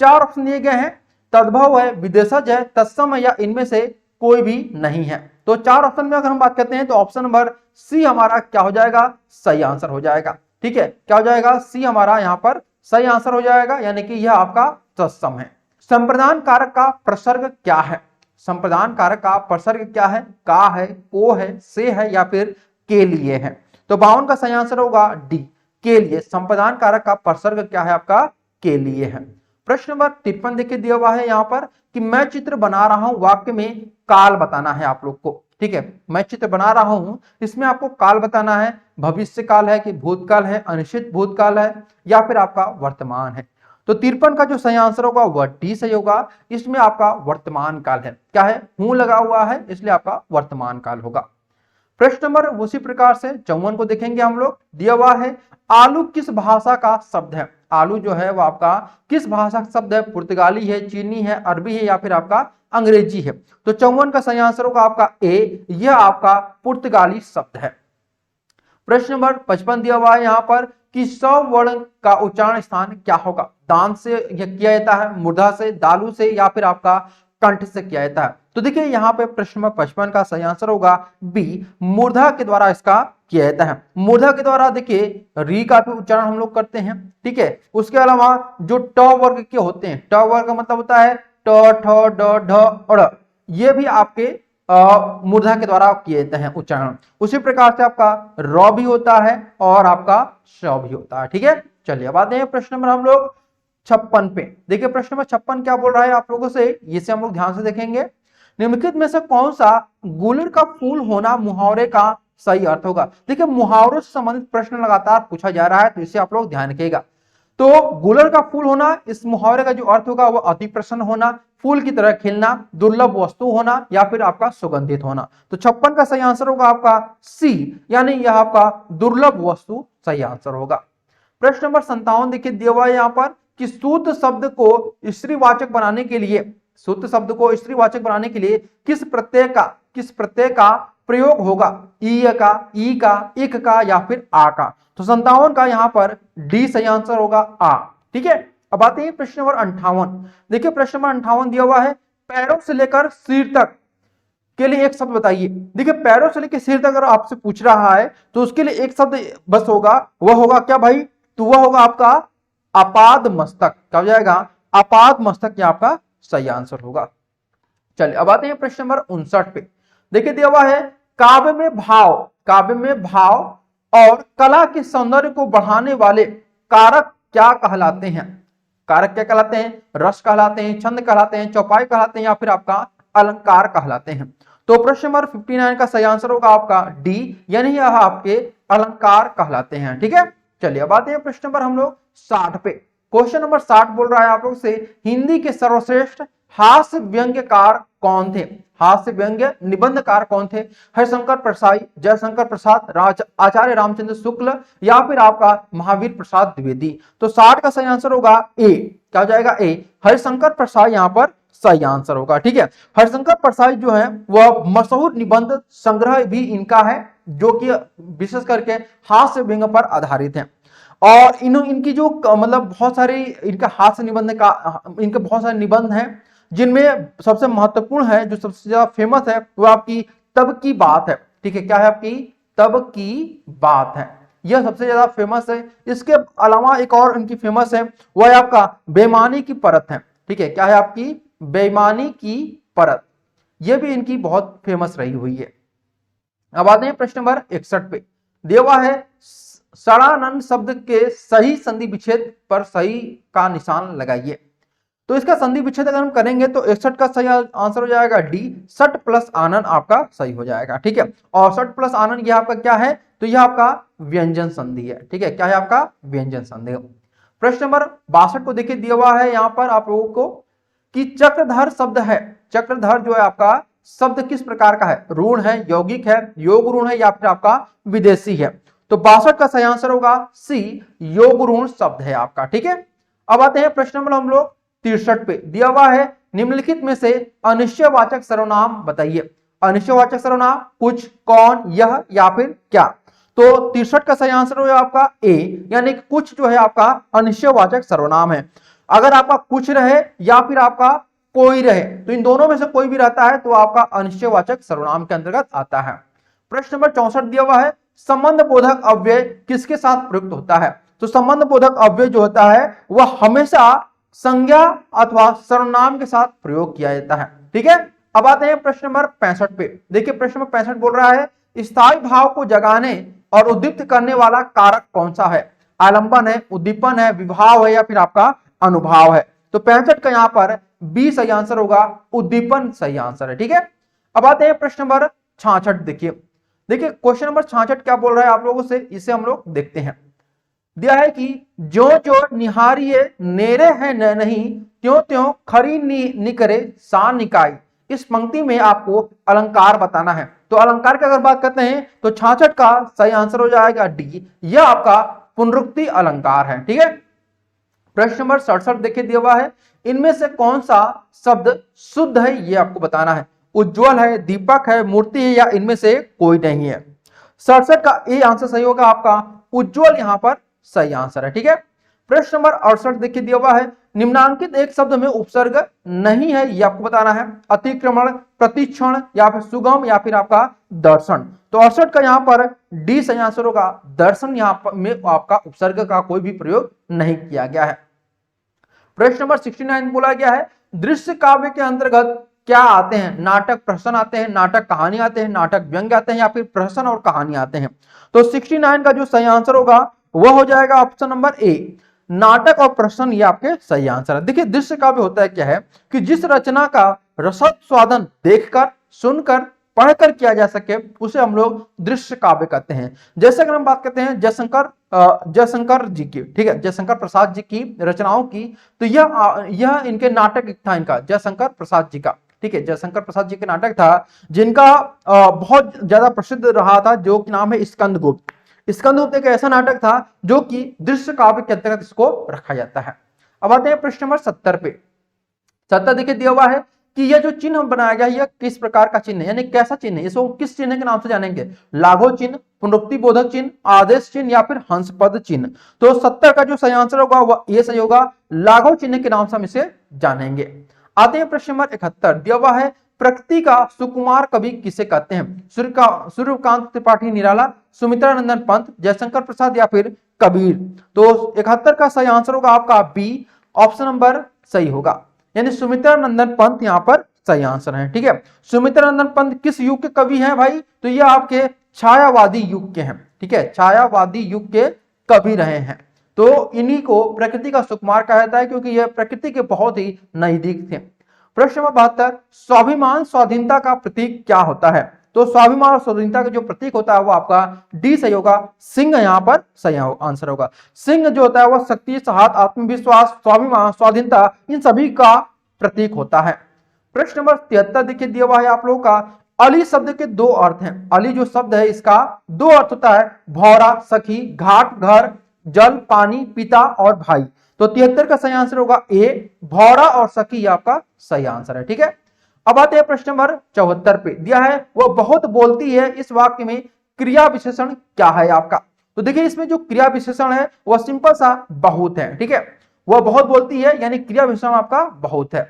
4 ऑप्शन दिए गए हैं, तद्भव है, विदेशज है, तत्सम है या इनमें से कोई भी नहीं है। तो 4 ऑप्शन में अगर हम बात करते हैं तो ऑप्शन नंबर सी हमारा क्या हो जाएगा? सही आंसर हो जाएगा। ठीक है, क्या हो जाएगा? सी हमारा यहाँ पर सही आंसर हो जाएगा, यानी कि यह आपका तत्सम है। संप्रदान कारक का प्रसर्ग क्या है? संप्रदान कारक का प्रसर्ग क्या है? का है, को है, से है या फिर के लिए है? तो 52 का सही आंसर होगा डी, के लिए। संप्रदान कारक का प्रसर्ग क्या है? आपका के लिए है। प्रश्न नंबर 53 देखिए दिया हुआ है यहाँ पर कि मैं चित्र बना रहा हूं, वाक्य में काल बताना है आप लोग को। ठीक है, मैं चित्र बना रहा हूं, इसमें आपको काल बताना है। भविष्य काल है कि भूतकाल है, अनिश्चित भूतकाल है या फिर आपका वर्तमान है? तो 53 का जो सही आंसर होगा वह डी सही होगा। इसमें आपका वर्तमान काल है। क्या है? हूं लगा हुआ है, इसलिए आपका वर्तमान काल होगा। प्रश्न नंबर उसी प्रकार से 54 को देखेंगे हम लोग। दिया हुआ है आलू किस भाषा का शब्द है? आलू जो है वो आपका किस भाषा का शब्द है? पुर्तगाली है, चीनी है, अरबी है या फिर आपका अंग्रेजी है? तो 54 का सही आंसर होगा आपका ए, यह आपका पुर्तगाली शब्द है। प्रश्न नंबर 55 दिया हुआ है यहाँ पर कि सौ वर्ण का उच्चारण स्थान क्या होगा? दांत से किया जाता है, मूर्धा से, दालू से या फिर आपका कंठ से किया जाता है? तो देखिए यहाँ पे प्रश्न नंबर 55 का सही आंसर होगा बी, मूर्धा के द्वारा इसका किया जाता है। मूर्धा के द्वारा देखिए री का भी उच्चारण हम लोग करते हैं। ठीक है, उसके अलावा जो ट वर्ग के होते हैं, ट वर्ग का मतलब होता है ट, ठ, ड, ढ, ड़, ये भी आपके मूर्धा के द्वारा किए जाते हैं उच्चारण। उसी प्रकार से आपका र भी होता है और आपका श भी होता है। ठीक है, चलिए अब आते हैं प्रश्न नंबर हम लोग 56 पे। देखिए प्रश्न नंबर 56 क्या बोल रहा है आप लोगों से, इसे हम लोग ध्यान से देखेंगे। निम्नलिखित में से कौन सा गुलर का फूल होना मुहावरे का सही अर्थ होगा? देखिए मुहावरों से संबंधित प्रश्न लगातार पूछा जा रहा है, तो इसे आप लोग ध्यान रखिएगा। तो गुलर का फूल होना, इस मुहावरे का जो अर्थ होगा वह अति प्रसन्न होना, फूल की तरह खिलना, दुर्लभ वस्तु होना या फिर आपका सुगंधित होना। तो 56 का सही आंसर होगा आपका सी, यानी यह आपका दुर्लभ वस्तु सही आंसर होगा। प्रश्न नंबर 57 देखिए दिया हुआ है यहाँ पर कि शुद्ध शब्द को स्त्रीवाचक बनाने के लिए किस प्रत्यय का प्रयोग होगा? ई का, ई का, इक का या फिर आ का? तो 57 का यहाँ पर डी सही आंसर होगा, आ। ठीक है, अब आते हैं प्रश्न नंबर 58। देखिए प्रश्न नंबर 58 दिया हुआ है पैरों से लेकर सिर तक के लिए एक शब्द बताइए। देखिए पैरों से लेकर सिर तक अगर आपसे पूछ रहा है तो उसके लिए एक शब्द बस होगा, वह होगा क्या भाई? तो वह होगा आपका अपाद मस्तक। क्या हो जाएगा? अपाद मस्तक, यह आपका सही आंसर होगा। चलिए अब आते हैं प्रश्न नंबर 59 पे। देखिए दिया हुआ है काव्य में भाव और कला के सौंदर्य को बढ़ाने वाले कारक क्या कहलाते हैं? कारक क्या कहलाते हैं? रस कहलाते हैं, छंद कहलाते हैं, चौपाई कहलाते हैं या फिर आपका अलंकार कहलाते हैं? तो प्रश्न नंबर 59 का सही आंसर होगा आपका डी, यानी यह आपके अलंकार कहलाते हैं। ठीक है, चलिए अब आते हैं प्रश्न नंबर हम लोग 60 पे। क्वेश्चन नंबर 60 बोल रहा है आप लोग से, हिंदी के सर्वश्रेष्ठ हास्य व्यंग्यकार कौन थे? हास्य व्यंग्य निबंधकार कौन थे? हरिशंकर परसाई, जयशंकर प्रसाद, आचार्य रामचंद्र शुक्ल या फिर आपका महावीर प्रसाद द्विवेदी। तो 60 का सही आंसर होगा ए। क्या हो जाएगा? ए। हरिशंकर परसाई यहाँ पर सही आंसर होगा। ठीक है, हरिशंकर परसाई जो है वह मशहूर निबंध संग्रह भी इनका है, जो कि विशेष करके हास्य व्यंग्य पर आधारित है। और इनकी जो मतलब बहुत सारी इनका हास्य निबंध का, इनके बहुत सारे निबंध हैं, जिनमें सबसे महत्वपूर्ण है, जो सबसे ज्यादा फेमस है, वो आपकी तब की बात है। ठीक है, क्या है आपकी? तब की बात है, यह सबसे ज्यादा फेमस है। इसके अलावा एक और इनकी फेमस है, वह है आपका बेईमानी की परत है। ठीक है, क्या है आपकी? बेईमानी की परत, यह भी इनकी बहुत फेमस रही हुई है। अब आते हैं प्रश्न नंबर 61 पे। दिया हुआ है सड़ानन शब्द के सही संधि विच्छेद पर सही का निशान लगाइए। तो इसका संधि विच्छेद अगर हम करेंगे तो 61 का सही आंसर हो जाएगा डी, सट प्लस आनन आपका सही हो जाएगा। ठीक है, और सट प्लस आनन यह आपका क्या है? तो यह आपका व्यंजन संधि है। ठीक है, क्या है आपका? व्यंजन संधि। प्रश्न नंबर 62 को देखिए, दिया हुआ है यहां पर आप लोगों को कि चक्रधर शब्द है, चक्रधर जो है आपका शब्द किस प्रकार का है? ऋण है, यौगिक है, योग ऋण है या फिर आपका विदेशी है? तो 62 का सही आंसर होगा सी, योग ऋण शब्द है आपका। ठीक है, अब आते हैं प्रश्न नंबर हम लोग 63 पे। दिया हुआ है निम्नलिखित में से अनिश्चयवाचक सर्वनाम बताइए। अनिश्चयवाचक सर्वनाम कुछ, कौन, यह या फिर क्या। तो 63 का सही आंसर होगा आपका ए, यानी कुछ जो है आपका अनिश्चयवाचक सर्वनाम है। अगर आपका कुछ रहे या फिर आपका कोई रहे, तो इन दोनों में से कोई भी रहता है तो आपका अनिश्चयवाचक सर्वनाम के अंतर्गत आता है। प्रश्न नंबर 64 दिया हुआ है संबंध बोधक अव्यय किसके साथ प्रयुक्त होता है? तो संबंध बोधक अव्यय जो होता है वह हमेशा संज्ञा अथवा सर्वनाम के साथ प्रयोग किया जाता है। ठीक है, अब आते हैं प्रश्न नंबर 65 पे। देखिए प्रश्न नंबर 65 बोल रहा है स्थायी भाव को जगाने और उद्दीप्त करने वाला कारक कौन सा है? आलंबन है, उद्दीपन है, विभाव है या फिर आपका अनुभाव है? तो 65 का यहां पर बी सही आंसर होगा, उद्दीपन सही आंसर है। ठीक है, अब आते हैं प्रश्न नंबर 66। देखिए क्वेश्चन नंबर 66 क्या बोल रहा है आप लोगों से, इसे हम लोग देखते हैं। दिया है कि जो जो निहारिये नेरे है न नहीं, त्यों त्यों खरी निकरे सा निकाय। इस पंक्ति में आपको अलंकार बताना है। तो अलंकार की अगर बात करते हैं तो 66 का सही आंसर हो जाएगा डी, यह आपका पुनरुक्ति अलंकार है। ठीक है, प्रश्न नंबर 67 देखिए दिया हुआ है इनमें से कौन सा शब्द शुद्ध है, यह आपको बताना है। उज्ज्वल है, दीपक है, मूर्ति है या इनमें से कोई नहीं है। 67 का ए आंसर सही होगा आपका, उज्ज्वल यहां पर सही आंसर है। ठीक है, प्रश्न नंबर 68 देखिए दिया हुआ है निम्नांकित एक शब्द में उपसर्ग नहीं है, यह आपको बताना है। अतिक्रमण, प्रतिक्षण या फिर सुगम या फिर आपका दर्शन। तो 68 का यहां पर डी सही आंसर होगा, दर्शन यहां पर में आपका उपसर्ग का कोई भी प्रयोग नहीं किया गया है। प्रश्न नंबर 69 बोला गया है दृश्य काव्य के अंतर्गत क्या आते हैं? नाटक प्रहसन आते हैं, नाटक कहानी आते हैं, नाटक व्यंग्य आते हैं या फिर प्रहसन और कहानी आते हैं। तो 69 का जो सही आंसर होगा वह हो जाएगा ऑप्शन नंबर ए, नाटक और प्रश्न, ये आपके सही आंसर है। देखिए दृश्य काव्य होता है क्या है कि जिस रचना का रसास्वादन देखकर, सुनकर, पढ़कर किया जा सके उसे हम लोग दृश्य काव्य कहते हैं। जैसे अगर हम बात करते हैं जयशंकर जी की, ठीक है, जयशंकर प्रसाद जी की रचनाओं की, तो यह इनके नाटक था, इनका जयशंकर प्रसाद जी का। ठीक है, जयशंकर प्रसाद जी के नाटक था जिनका बहुत ज्यादा प्रसिद्ध रहा था, जो कि नाम है स्कंदगुप्त। स्कंदगुप्त एक ऐसा नाटक था जो कि दृश्य काव्य के अंतर्गत इसको रखा जाता है। अब आते हैं प्रश्न नंबर 70 पे। 70 देखिए दिया हुआ है कि यह जो चिन्ह बनाया गया यह किस प्रकार का चिन्ह है, यानी कैसा चिन्ह है, इसको किस चिन्ह के नाम से जानेंगे? लाघव चिन्ह, पुनरुक्ति बोधक चिन्ह, आदेश चिन्ह या फिर हंसपद चिन्ह। तो 70 का जो सही आंसर होगा वह ये सही होगा, लाघव चिन्ह के नाम से हम इसे जानेंगे। आते हैं प्रश्न नंबर 71 दिया हुआ है प्रकृति का सुकुमार कवि किसे कहते हैं? सूर्यकांत त्रिपाठी निराला, सुमित्रानंदन पंत, जयशंकर प्रसाद या फिर कबीर। तो 71 का सही आंसर होगा आपका बी, ऑप्शन नंबर सही होगा, यानी सुमित्रानंदन पंत यहां पर सही आंसर है। ठीक है, सुमित्रानंदन पंत किस युग के कवि हैं भाई? तो ये आपके छायावादी युग के हैं। ठीक है, छायावादी युग के कवि रहे हैं। तो इन्हीं को प्रकृति का सुकुमार कहा जाता है क्योंकि यह प्रकृति के बहुत ही नजदीक थे। प्रश्न नंबर 72 स्वाभिमान स्वाधीनता का प्रतीक क्या होता है? तो स्वाभिमान और स्वाधीनता का जो प्रतीक होता है वो आपका डी सही होगा, सिंह यहाँ पर सही आंसर होगा। सिंह जो होता है वो शक्ति, साहस, आत्मविश्वास, स्वाभिमान, स्वाधीनता इन सभी का प्रतीक होता है। प्रश्न नंबर 73 देखिए दिया हुआ है आप लोगों का, अली शब्द के दो अर्थ हैं। अली जो शब्द है इसका दो अर्थ होता है, भौरा, सखी, घाट, घर, जल, पानी, पिता और भाई। तो 73 का सही आंसर होगा ए, भौरा और सखी आपका सही आंसर है। ठीक है, अब आते हैं प्रश्न नंबर 74 पे। दिया है वह बहुत बोलती है, इस वाक्य में क्रिया विशेषण क्या है आपका। तो देखिए इसमें जो क्रिया विशेषण है वह सिंपल सा बहुत है। ठीक है, वह बहुत बोलती है यानी क्रिया विशेषण आपका बहुत है।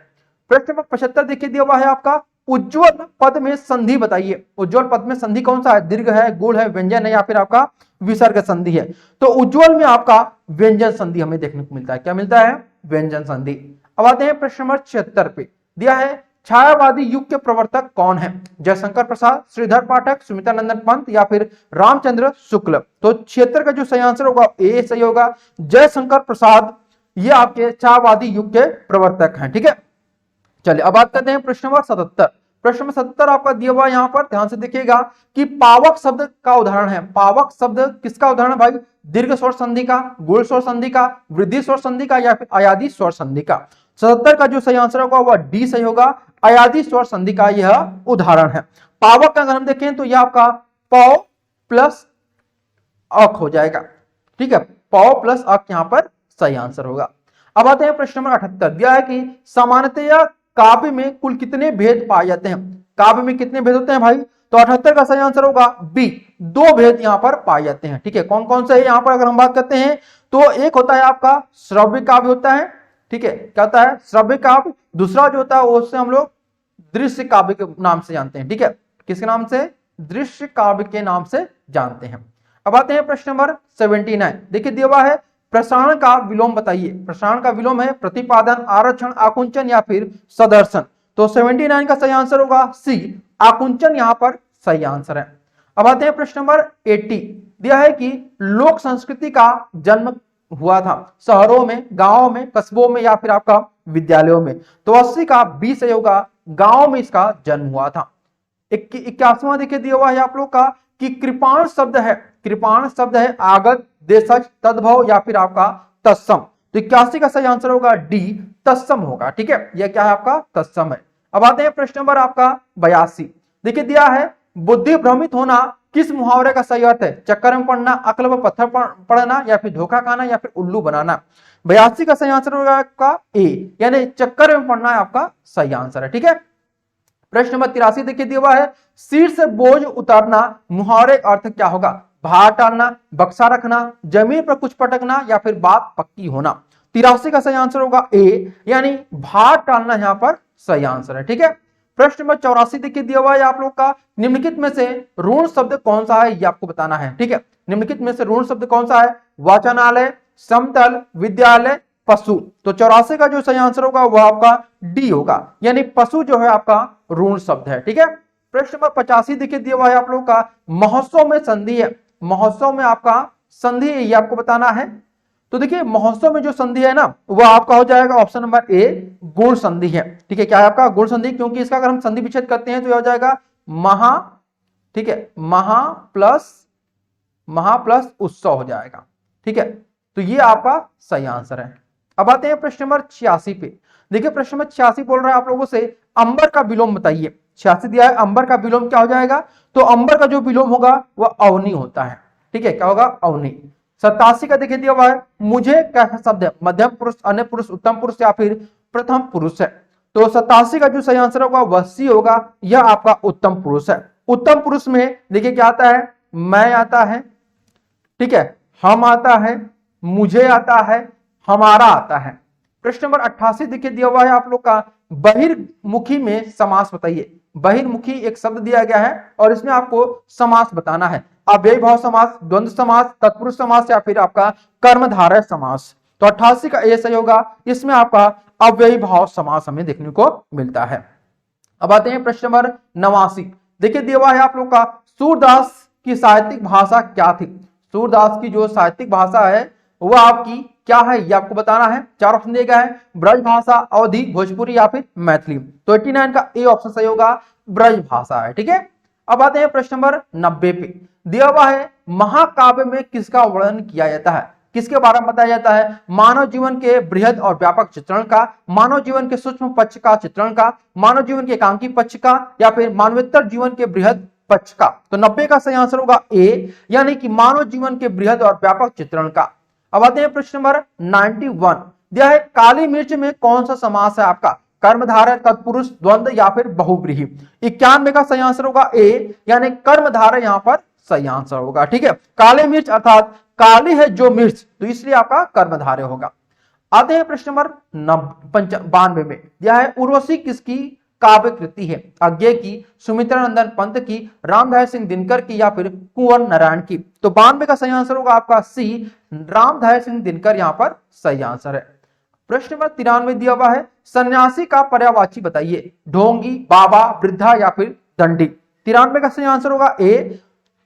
प्रश्न नंबर 75 देखिए दिया हुआ है आपका, उज्ज्वल पद में संधि बताइए। उज्ज्वल पद में संधि कौन सा है, दीर्घ है, गुण है, व्यंजन है या फिर आपका विसर्ग संधि है। तो उज्ज्वल में आपका व्यंजन संधि हमें देखने को मिलता है। क्या मिलता है, व्यंजन संधि। अब आते हैं प्रश्न नंबर 76 पे। दिया है छायावादी युग के प्रवर्तक कौन है, जयशंकर प्रसाद, श्रीधर पाठक, सुमित्रानंदन पंत या फिर रामचंद्र शुक्ल। तो 76 का जो सही आंसर होगा ए सही होगा, जयशंकर प्रसाद ये आपके छायावादी युग के प्रवर्तक हैं। ठीक है, चलिए अब बात करते हैं प्रश्न नंबर 77। प्रश्न नंबर 77 आपका दिया हुआ यहाँ पर ध्यान से देखिएगा कि पावक शब्द का उदाहरण है। पावक शब्द किसका उदाहरण है भाई, दीर्घ स्वर संधि का, गुण स्वर संधि का, वृद्धि स्वर संधि का या फिर अयादी स्वर संधि का। 77 का जो सही आंसर होगा वह डी सही होगा, अयादी स्वर संधि का यह उदाहरण है। पावक का अगर हम देखें तो यह आपका पौ प्लस अक हो जाएगा। ठीक है, पौ प्लस अक यहाँ पर सही आंसर होगा। अब आते हैं प्रश्न नंबर 78। दिया है कि सामान्यतया काव्य में कुल कितने भेद पाए जाते हैं। काव्य में कितने भेद होते हैं भाई, तो 78 का सही आंसर होगा बी, दो भेद यहां पर पाए जाते हैं। ठीक है, कौन कौन से है यहां पर अगर हम बात करते हैं तो एक होता है आपका श्रव्य काव्य होता है। ठीक है, क्या होता है, श्रव्य काव्य। दूसरा जो होता है उससे हम लोग दृश्य काव्य के नाम से जानते हैं। ठीक है, किसके नाम से, दृश्य काव्य के नाम से जानते हैं। अब आते हैं प्रश्न नंबर 79। देखिए दिया हुआ है प्रसारण का विलोम बताइए। प्रसारण का विलोम है प्रतिपादन, आरक्षण, आकुंचन या फिर सदर्शन। तो 79 का सही आंसर होगा सी, आकुंचन यहां पर सही आंसर है। अब आते हैं प्रश्न नंबर 80। दिया है कि लोक संस्कृति का जन्म हुआ था शहरों में, गांवों में, कस्बों में या फिर आपका विद्यालयों में। तो 80 का बी सही होगा, गांव में इसका जन्म हुआ था। 81वां देखिए दिया हुआ है आप लोग का कि कृपाण शब्द है, कृपाण शब्द है आगत, देशज, तद्भव या फिर आपका तत्सम। तो 81 का सही आंसर होगा डी, तत्सम होगा। ठीक है, यह क्या है आपका तत्सम है। अब आते हैं प्रश्न नंबर आपका 82। देखिए दिया है बुद्धि भ्रमित होना किस मुहावरे का सही अर्थ है, चक्कर में पड़ना, अक्ल व पत्थर पड़ना या फिर धोखा खाना या फिर उल्लू बनाना। 82 का सही आंसर होगा आपका ए, यानी चक्कर में पड़ना आपका सही आंसर है। ठीक है, प्रश्न नंबर 83 देखिए दिया हुआ है सिर से बोझ उतारना मुहावरे का अर्थ क्या होगा, भार टालना, बक्सा रखना, जमीन पर कुछ पटकना या फिर बात पक्की होना। 83 का सही आंसर होगा ए, यानी भार टालना यहां पर सही आंसर है। ठीक है, प्रश्न नंबर 84 देखिए दिया हुआ है आप लोग का निम्नलिखित में से ऋण शब्द कौन सा है ये आपको बताना है। ठीक है, निम्नलिखित में से ऋण शब्द कौन सा है, वाचनालय, समतल, विद्यालय, पशु। तो 84 का जो सही आंसर होगा वह आपका डी होगा, यानी पशु जो है आपका ऋण शब्द है। ठीक है, प्रश्न नंबर 85 देखिए दिया हुआ है आप लोगों का महोत्सव में संधि है। महोत्सव में आपका संधि है ये आपको बताना है। तो देखिए महोत्सव में जो संधि है ना वह आपका हो जाएगा ऑप्शन नंबर ए, गुण संधि है। ठीक है, क्या है आपका गुण संधि, क्योंकि इसका अगर हम संधि विच्छेद करते हैं तो यह हो जाएगा महा। ठीक है, महा प्लस उत्सव हो जाएगा। ठीक है, तो ये आपका सही आंसर है। अब आते हैं प्रश्न नंबर 86 पे। देखिए प्रश्न नंबर 86 बोल रहा है आप लोगों से अंबर का विलोम बताइए। 86 दिया है, अंबर का विलोम क्या हो जाएगा, तो अंबर का जो विलोम होगा वह अवनी होता है। ठीक है, क्या होगा, अवनी। 87 का देखिए दिया हुआ है मुझे कैसा शब्द है, मध्यम पुरुष, अन्य पुरुष, उत्तम पुरुष या फिर प्रथम पुरुष है। तो 87 का जो सही आंसर होगा वह सी होगा, यह आपका उत्तम पुरुष है। उत्तम पुरुष में देखिए क्या आता है, मैं आता है, ठीक है, हम आता है, मुझे आता है, हमारा आता है। प्रश्न नंबर 88 देखिए दिया हुआ है आप लोग का बहिर्मुखी में समास बताइए। बहिर्मुखी एक शब्द दिया गया है और इसमें आपको समास बताना है, अव्ययी भाव समास, द्वंद्व समास, तत्पुरुष समास या फिर आपका कर्मधारय समास। तो 88 का ए सही होगा, इसमें आपका अव्ययी भाव समास हमें देखने को मिलता है। अब आते हैं प्रश्न नंबर 89। देखिए दिया हुआ है आप लोग का सूरदास की साहित्यिक भाषा क्या थी। सूरदास की जो साहित्यिक भाषा है वह आपकी क्या है ये आपको बताना है। 4 ऑप्शन दिए गए हैं, ब्रज भाषा, अवधी, भोजपुरी या फिर मैथिली। तो 89 का ए ऑप्शन सही होगा, ब्रज भाषा है। ठीक है, अब आते हैं प्रश्न नंबर 90 पे। दिया हुआ है महाकाव्य में किसका वर्णन किया जाता है, किसके बारे में बताया जाता है, मानव जीवन के बृहद और व्यापक चित्रण का, मानव जीवन के सूक्ष्म पक्ष का चित्रण का, मानव जीवन के एकांकी पक्ष का, या फिर मानवेतर जीवन के बृहद पक्ष का। तो 90 का सही आंसर होगा ए, यानी कि मानव जीवन के बृहद और व्यापक चित्रण का। अब आते हैं प्रश्न नंबर 91। दिया है काली मिर्च में कौन सा समास है आपका, कर्मधारय, तत्पुरुष, द्वंद्व या फिर बहुव्रीहि। 91 का सही आंसर होगा ए, यानी कर्मधारय यहां पर सही आंसर होगा। ठीक है, काले मिर्च अर्थात काली है जो मिर्च, तो इसलिए आपका कर्मधारय होगा। आते हैं प्रश्न नंबर 92 में। दिया है उर्वशी किसकी काव्य कृति है, अज्ञे की, सुमित्रा नंदन पंत की, रामधारी सिंह दिनकर की, या फिर कुंवर नारायण की। तो 92 का सही आंसर होगा आपका सी, रामधारी सिंह दिनकर यहां पर सही आंसर है। प्रश्न नंबर 93 दिया हुआ है सन्यासी का पर्यायवाची बताइए, ढोंगी, बाबा, वृद्धा या फिर दंडी। 93 का सही आंसर होगा ए,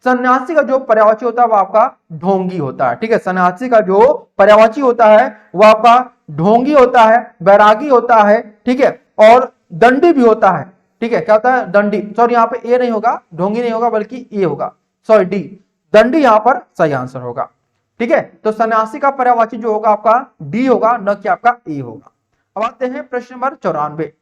सन्यासी का जो पर्यायवाची होता है वो आपका ढोंगी होता है। ठीक है, सन्यासी का जो पर्यायवाची होता है वो आपका ढोंगी होता है, बैरागी होता है, ठीक है, और दंडी भी होता है। ठीक है, क्या होता है, दंडी, सॉरी यहाँ पे ए नहीं होगा, ढोंगी नहीं होगा बल्कि ए होगा, सॉरी डी, दंडी यहाँ पर सही आंसर होगा। ठीक है, तो सन्यासी का पर्यायवाची जो होगा आपका डी होगा, न कि आपका ए होगा। अब आते हैं प्रश्न नंबर 94।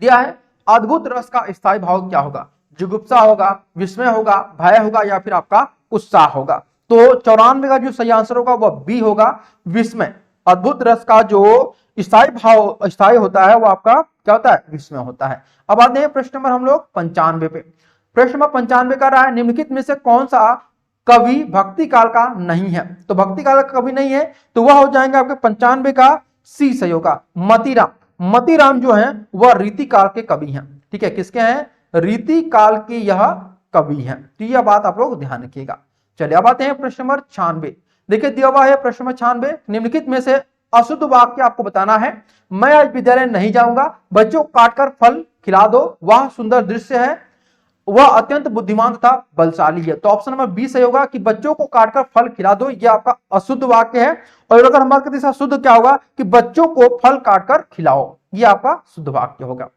दिया है अद्भुत रस का स्थायी भाव क्या होगा, जुगुप्सा होगा, विस्मय होगा, भय होगा, या फिर आपका उत्साह होगा। तो 94 का जो सही आंसर होगा वह बी होगा, विस्मय। अद्भुत रस का जो स्थायी होता है वो आपका क्या होता है, विस्मय होता है। अब आते हैं प्रश्न नंबर हम लोग 95 पे। प्रश्न नंबर 95 का रहा है निम्नलिखित में से कौन सा कवि भक्ति काल का नहीं है। तो भक्ति काल का कवि नहीं है तो वह हो जाएंगे आपके 95 का सी सही होगा, मतीराम। मतीराम जो है वह रीति काल के कवि हैं। ठीक है, किसके हैं, रीति काल के यह कवि हैं। तो यह बात आप लोग ध्यान रखिएगा। चलिए अब आते हैं प्रश्न नंबर 96। देखिए दिया हुआ है प्रश्न नंबर 96, निम्नलिखित में से अशुद्ध वाक्य आपको बताना है। मैं आज विद्यालय नहीं जाऊंगा, बच्चों को काटकर फल खिला दो, वह सुंदर दृश्य है, वह अत्यंत बुद्धिमान तथा बलशाली है। तो ऑप्शन नंबर बी सही होगा कि बच्चों को काटकर फल खिला दो, यह आपका अशुद्ध वाक्य है। और अगर हम बात करते हैं शुद्ध क्या होगा कि बच्चों को फल काटकर खिलाओ, यह आपका शुद्ध वाक्य होगा।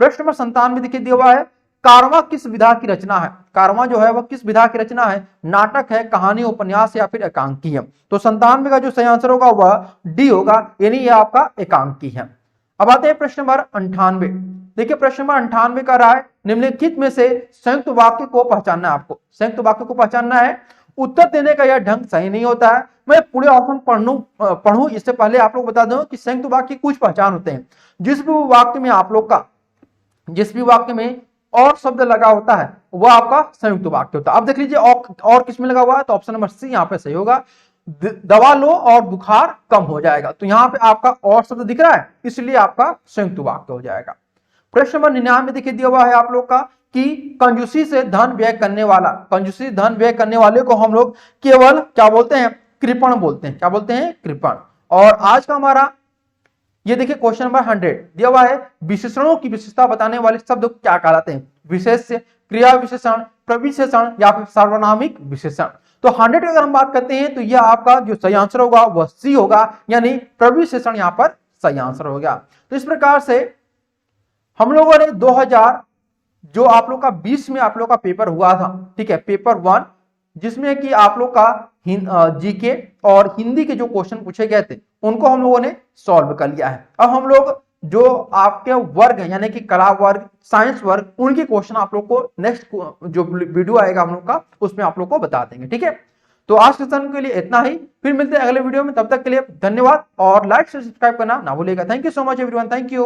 प्रश्न नंबर 97 देखिए दिया हुआ है कारवां किस विधा की रचना है। कारवां जो है वह किस विधा की रचना है, नाटक है, कहानी, उपन्यास या फिर एकांकी है। तो 97 का जो सही आंसर होगा वह डी होगा, यानी यह आपका एकांकी है। अब आते हैं प्रश्न नंबर 98। देखिए प्रश्न नंबर 98 का रहा है निम्नलिखित में से संयुक्त वाक्य को पहचानना है आपको। संयुक्त वाक्य को पहचानना है, उत्तर देने का यह ढंग सही नहीं होता है। मैं पूरे ऑप्शन पढ़ूं इससे पहले आप लोग बता दूं कि संयुक्त वाक्य कुछ पहचान होते हैं। जिस भी वाक्य में और शब्द लगा होता है वह आपका संयुक्त वाक्य होता है। अब देख लीजिए और किस में लगा हुआ है, तो ऑप्शन नंबर सी यहाँ पे सही होगा, दवा लो और बुखार कम हो जाएगा। तो यहाँ पे आपका और शब्द दिख रहा है, इसलिए आपका संयुक्त वाक्य हो जाएगा। प्रश्न नंबर 99 देखिए दिया हुआ है आप लोग का कि कंजूसी से धन व्यय करने वाला, कंजूसी धन व्यय करने वाले को हम लोग केवल क्या बोलते हैं, कृपण बोलते हैं। क्या बोलते हैं, कृपण। और आज का हमारा ये देखिए क्वेश्चन नंबर 100 दिया हुआ है विशेषणों की विशेषता बताने वाले शब्द क्या कहलाते हैं, विशेष्य, क्रिया विशेषण, प्रविशेषण या फिर सार्वनामिक विशेषण। तो 100 की अगर हम बात करते हैं तो यह आपका जो सही आंसर होगा वह सी होगा, यानी प्रविशेषण यहाँ पर सही आंसर हो गया। तो इस प्रकार से हम लोगों ने 2000 जो आप लोग का 20 में आप लोग का पेपर हुआ था, ठीक है, पेपर 1, जिसमें कि आप लोग का जीके और हिंदी के जो क्वेश्चन पूछे गए थे उनको हम लोगों ने सॉल्व कर लिया है। अब हम लोग जो आपके वर्ग है यानी कि कला वर्ग, साइंस वर्ग, उनके क्वेश्चन आप लोग को नेक्स्ट जो वीडियो आएगा हम लोग का उसमें आप लोग को बता देंगे। ठीक है, तो आज के सेशन के लिए इतना ही, फिर मिलते हैं अगले वीडियो में। तब तक के लिए धन्यवाद और लाइक से सब्सक्राइब करना ना भूलिएगा। Thank you so much everyone, thank you.